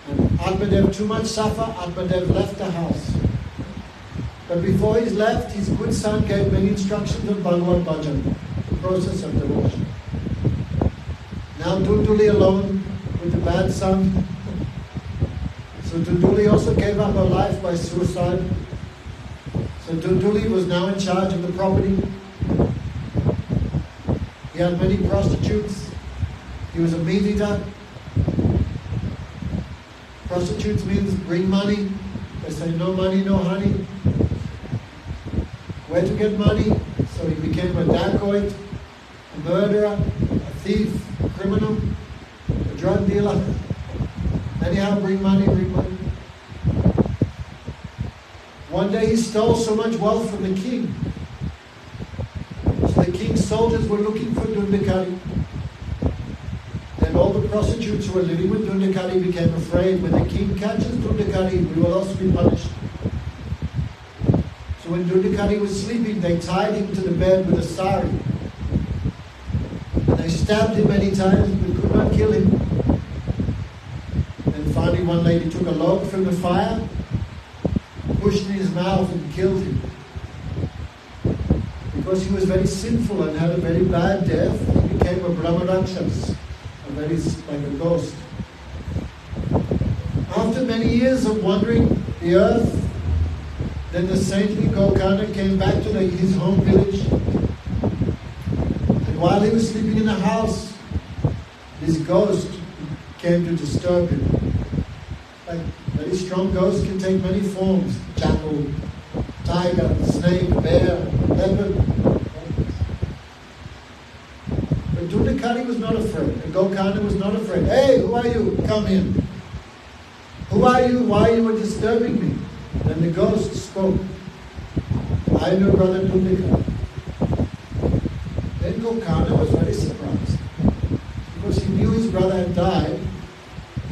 And Atmadev too much suffer. Atmadev left the house. But before he left, his good son gave many instructions on Bhagavad Bhajan, the process of devotion. Now Dunduli alone with the bad son. So So Dunduli also gave up her life by suicide. So Dunduli was now in charge of the property. He had many prostitutes. He was a meat eater. Prostitutes means bring money. They say no money, no honey. Where to get money? So he became a dacoit, a murderer, a thief, a criminal, a drug dealer. Anyhow, bring money, bring money. One day he stole so much wealth from the king. So the king's soldiers were looking for Dundakari. And all the prostitutes who were living with Dundakari became afraid. When the king catches Dundakari, we will also be punished. So when Dundakari was sleeping, they tied him to the bed with a sari. And they stabbed him many times, but could not kill him. And finally one lady took a log from the fire, pushed in his mouth and killed him. Because he was very sinful and had a very bad death, he became a Brahmarakshas, like a ghost. After many years of wandering the earth, then the saintly Gokana came back to his home village. And while he was sleeping in the house, this ghost came to disturb him. Like very strong ghosts can take many forms: jackal, tiger, snake, bear, leopard. But Dundakari was not afraid. The Gokana was not afraid. Hey, who are you? Come in. Who are you? Why you were disturbing me? Then the ghost spoke. I am your brother Dundakari. Then Gokana was very surprised, because he knew his brother had died.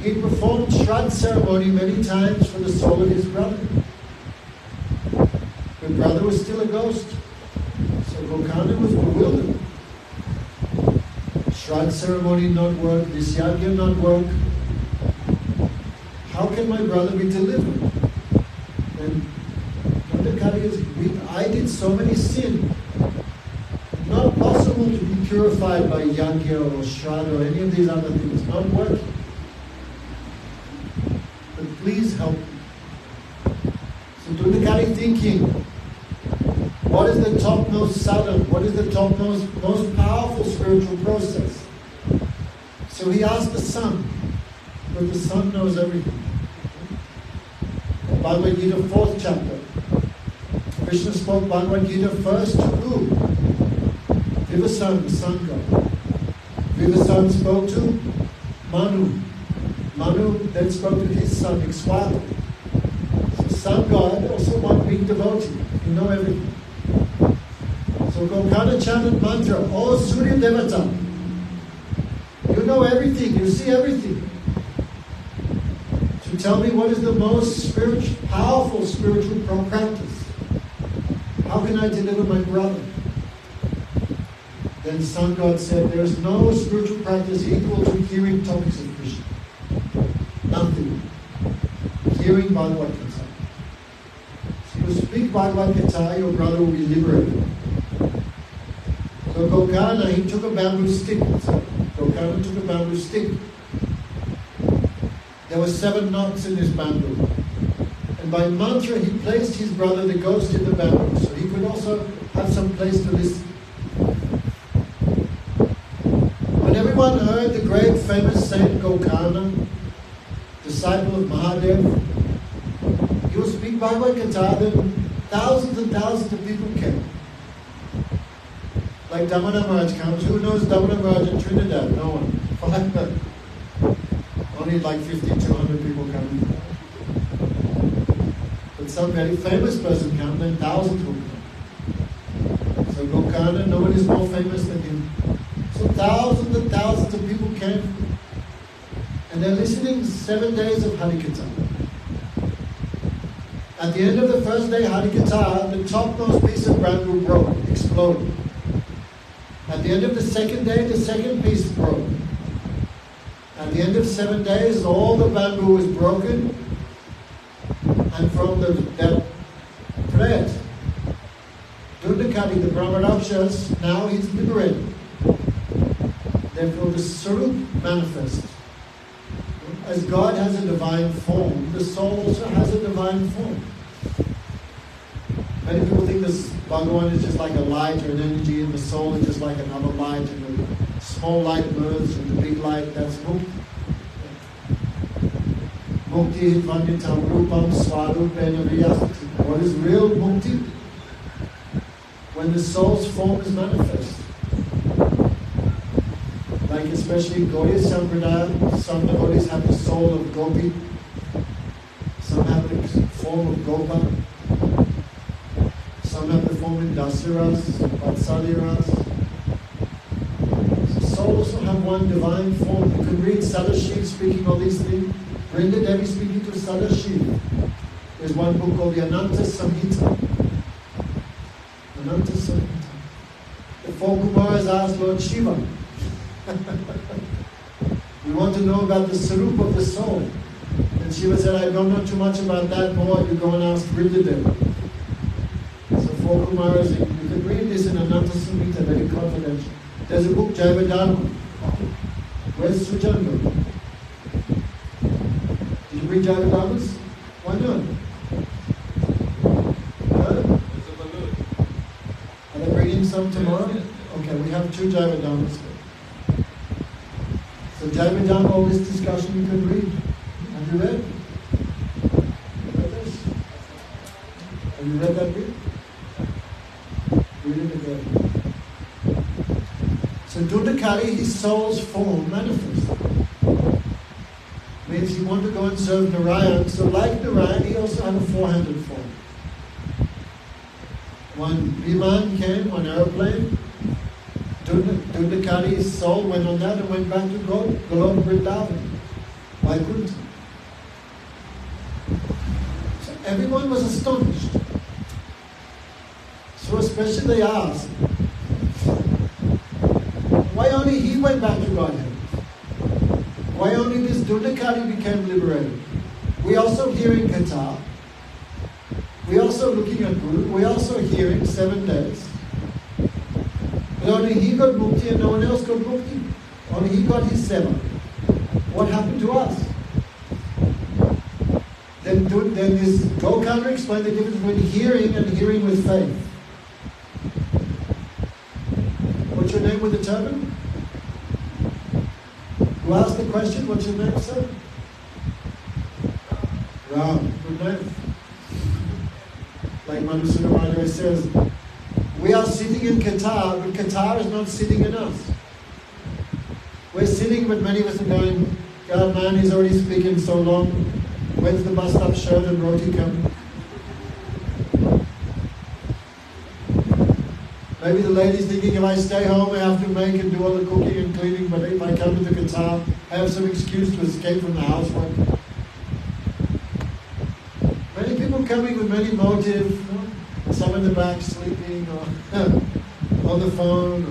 He had performed Shraddha ceremony many times for the soul of his brother. But brother was still a ghost. So Gokana was bewildered. Shraddha ceremony not work, this yajna not work. How can my brother be delivered? And Dundakari is weak. I did so many sins. Not possible to be purified by yajna or shraddha or any of these other things. Not working. But please help me. So Dundakari thinking, what is the topmost sadhana? What is the topmost, most powerful spiritual process? So he asked the sun, but the sun knows everything. Bhagavad Gita, 4th chapter. Krishna spoke Bhagavad Gita first to who? Vivasan, the sun god. Vivasan spoke to Manu. Manu then spoke to his son, Ikshvaka. So sun god, also one big devotee. You know everything. So Gokana chanted mantra, O Surya Devata. You know everything, you see everything. So tell me, what is the most powerful spiritual practice? How can I deliver my brother? Then sun god said, there is no spiritual practice equal to hearing topics of Krishna. Nothing. Hearing Bhagavad Gita. So you speak Bhagavad Gita, your brother will be liberated. So Gokana, he took a bamboo stick. So Gokana took a bamboo stick. There were 7 knots in this bamboo. And by mantra, he placed his brother, the ghost, in the bamboo. So he could also have some place to listen. When everyone heard the great famous saint Gokana, disciple of Mahadev, he would speak Bhagavad Gita, then thousands and thousands of people came. Like Damana Maharaj comes. Who knows Damana Maharaj in Trinidad? No one. 500. Only like 50, 200 people come. But some very famous person comes, then thousands will come. So Gokana, no one is more famous than him. So thousands and thousands of people came. And they're listening 7 days of Harikatha. At the end of the first day Harikatha, the topmost piece of bamboo broke, exploded. At the end of the second day, the second piece broke. At the end of 7 days, all the bamboo was broken. And from that thread, Dundakari, the Brahmarakshas, now he's liberated. Therefore the Sarup manifests. as God has a divine form, the soul also has a divine form. Many people think this Bhagavan is just like a light or an energy, and the soul is just like another light, and the small light merges with the big light. That's mukti. Mukti hitvanditam rupam swarupena vyasti. What is real mukti? When the soul's form is manifest. Like especially Gaudiya Sampradaya, some devotees have the soul of Gopi, some have the form of Gopa, some have the form of Dasiras, Vatsalyaras. The soul also have one divine form. You can read Sadashiv speaking all these things. Vrinda Devi speaking to Sadashiv. There's one book called the Ananta Samhita. Ananta Samhita. The four Kumaras asked Lord Shiva, we want to know about the sarup of the soul. And Shiva said, I don't know too much about that, boy. You go and ask Vrinda Devi. So four Kumaras, you can read this in Ananta Samhita, very confidential. There's a book, Jaiva Dharma. Where's Sujanga? Did you read Jaiva Dharmas? Why not? Are they bringing some tomorrow? Okay, we have 2 Jaiva Dharmas. So Jaiva Dharma, all this discussion you can read. Have you read? Read this? Have you read that book? Read it again. So Dundakari, his soul's form manifest. Means he wanted to go and serve Narayan. So like Narayan, he also had a 4-handed form. One Viman came, one aeroplane. Dundakari's soul went on that and went back to Golok Vrindavan, Vaikuntha. So everyone was astonished. So especially they asked, why only he went back to Godhead? Why only this Dundakari became liberated? We also hearing Katha. We also looking at Guru. We also hearing 7 days. But only he got mukti and no one else got mukti. Only he got his 7. What happened to us? Then this Gokanda explained the difference between hearing and hearing with faith. What's your name with the turban? Who asked the question? What's your name, sir? Ram. Good name. Like Madhusudana Maharaj says, we are sitting in Qatar, but Qatar is not sitting in us. We're sitting, but many of us are going, God man, he's already speaking so long. When's the bus stop shirt and roti coming? Maybe the lady's thinking, if I stay home, I have to make and do all the cooking and cleaning, but if I come to Qatar, I have some excuse to escape from the housework. Many people coming with many motives, you know? Some in the back sleeping, or on the phone.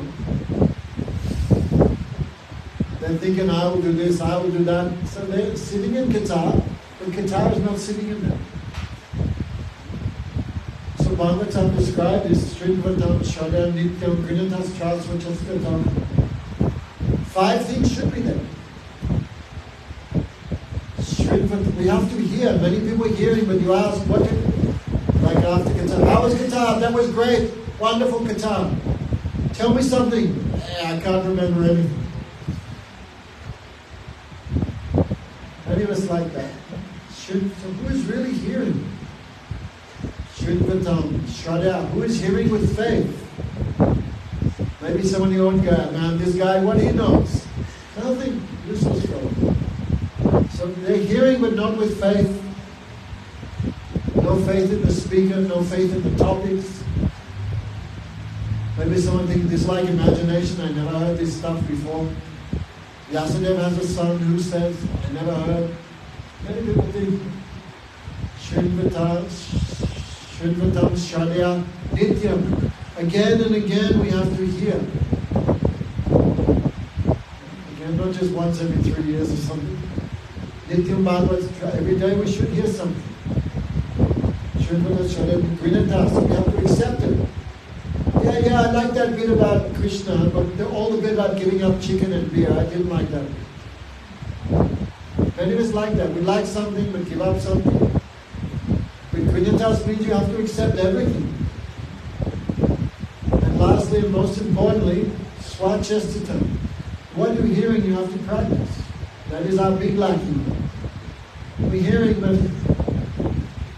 They're thinking, I will do this, I will do that. So they're sitting in Qatar, but Qatar is not sitting in them. So Bhagavatam described this, Srinvatam, Shradha, Nityam, Grinatas, Chasvachaskatam. 5 things should be there. Srinvatam, we have to hear. Many people are hearing, but you ask, what did, like after Qatar, how was Qatar? That was great, wonderful Qatar. Tell me something. I can't remember anything. Many of us like that. So who is really hearing? Srinvatam, Shradha, who is hearing with faith? Maybe someone you don't go, man, this guy, what he knows? Nothing, useless fellow. So they're hearing but not with faith. No faith in the speaker, no faith in the topics. Maybe someone thinks this is like imagination, I never heard this stuff before. Vyasadeva has a son who says, I never heard. Many people think, Srinvatam, Shradha, Nityam. Again and again we have to hear. Again, not just once every 3 years or something. Nityam Bhagavad, every day we should hear something. Srinvatam, Shradha, Grinatas, we have to accept it. Yeah, I like that bit about Krishna, but all the bit about giving up chicken and beer, I didn't like that. Many of us like that. We like something but give up something. With Kunyata speed, you have to accept everything. And lastly, and most importantly, Swachestita. What you're hearing, you have to practice. That is our big lacking. We're hearing, but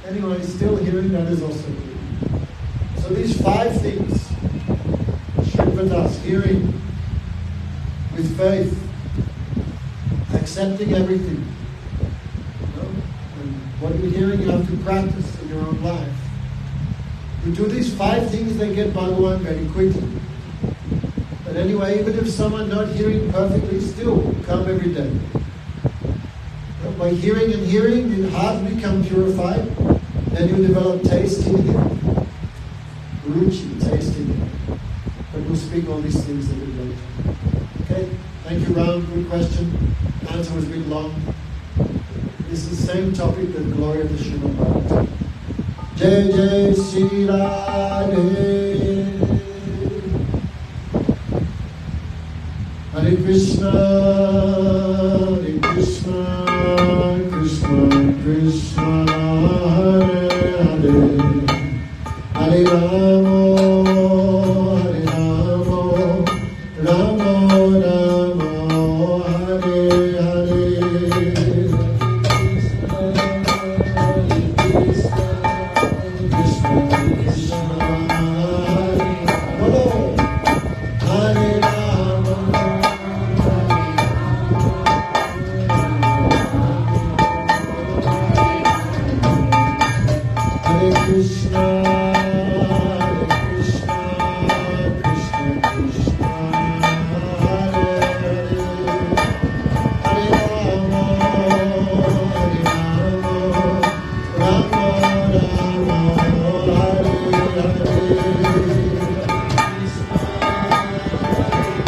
anyway, still hearing, that is also good. So these 5 things, Shrivadas, hearing with faith, accepting everything. And what you're hearing, you have to practice in your own life. You do these 5 things, they get Bhagavan very quickly. But anyway, even if someone not hearing perfectly, still come every day. By hearing and hearing, your heart become purified, then you develop taste in hearing. Ruchi, taste in hearing. But we'll speak all these things a bit later. Okay? Thank you, Ram. Good question. Answer was a bit long. This is the same topic, the glory of the Srimad Bhagavatam. Jai Jai Sri Radhe. Hare Krishna, Krishna Krishna, Hare Hare, Hare Rama, Rama Rama, Hare Hare. Krishna Krishna, Hare Rama. Krishna, Krishna, Krishna Krishna, Hare Hare, Hare Rama, Rama Rama, Hare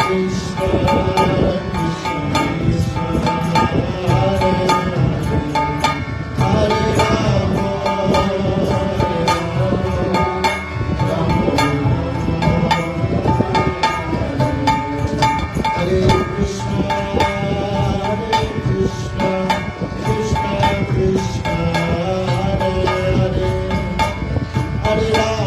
Hare. Krishna, Krishna, Krishna, Hare Hare, Hare Rama.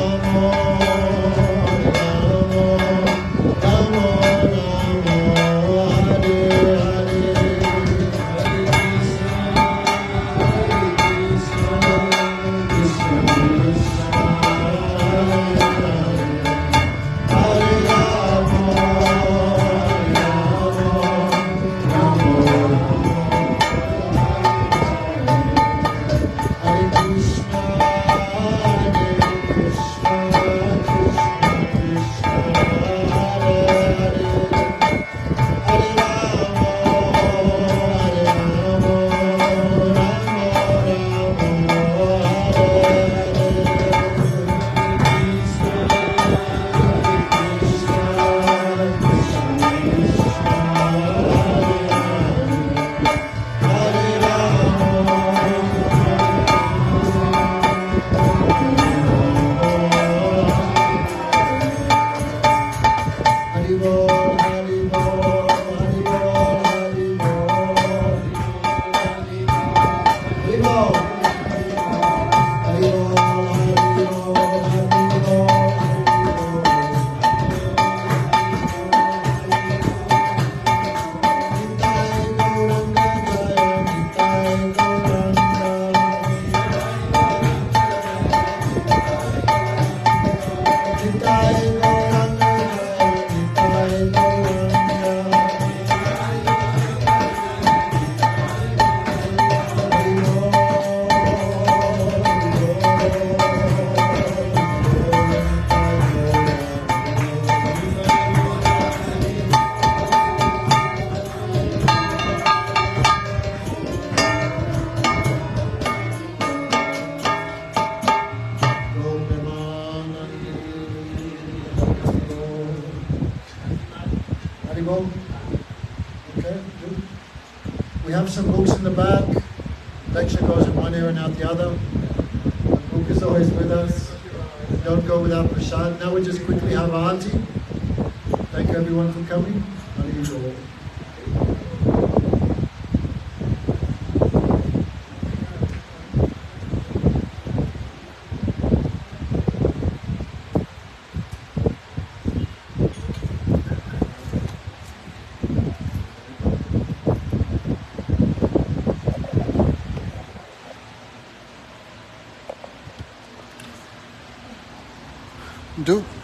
Okay, good. We have some books in the back. Lecture goes in one ear and out the other. The book is always with us. Don't go without prasad. Now we just quickly have auntie. Thank you everyone for coming. How do you go? do.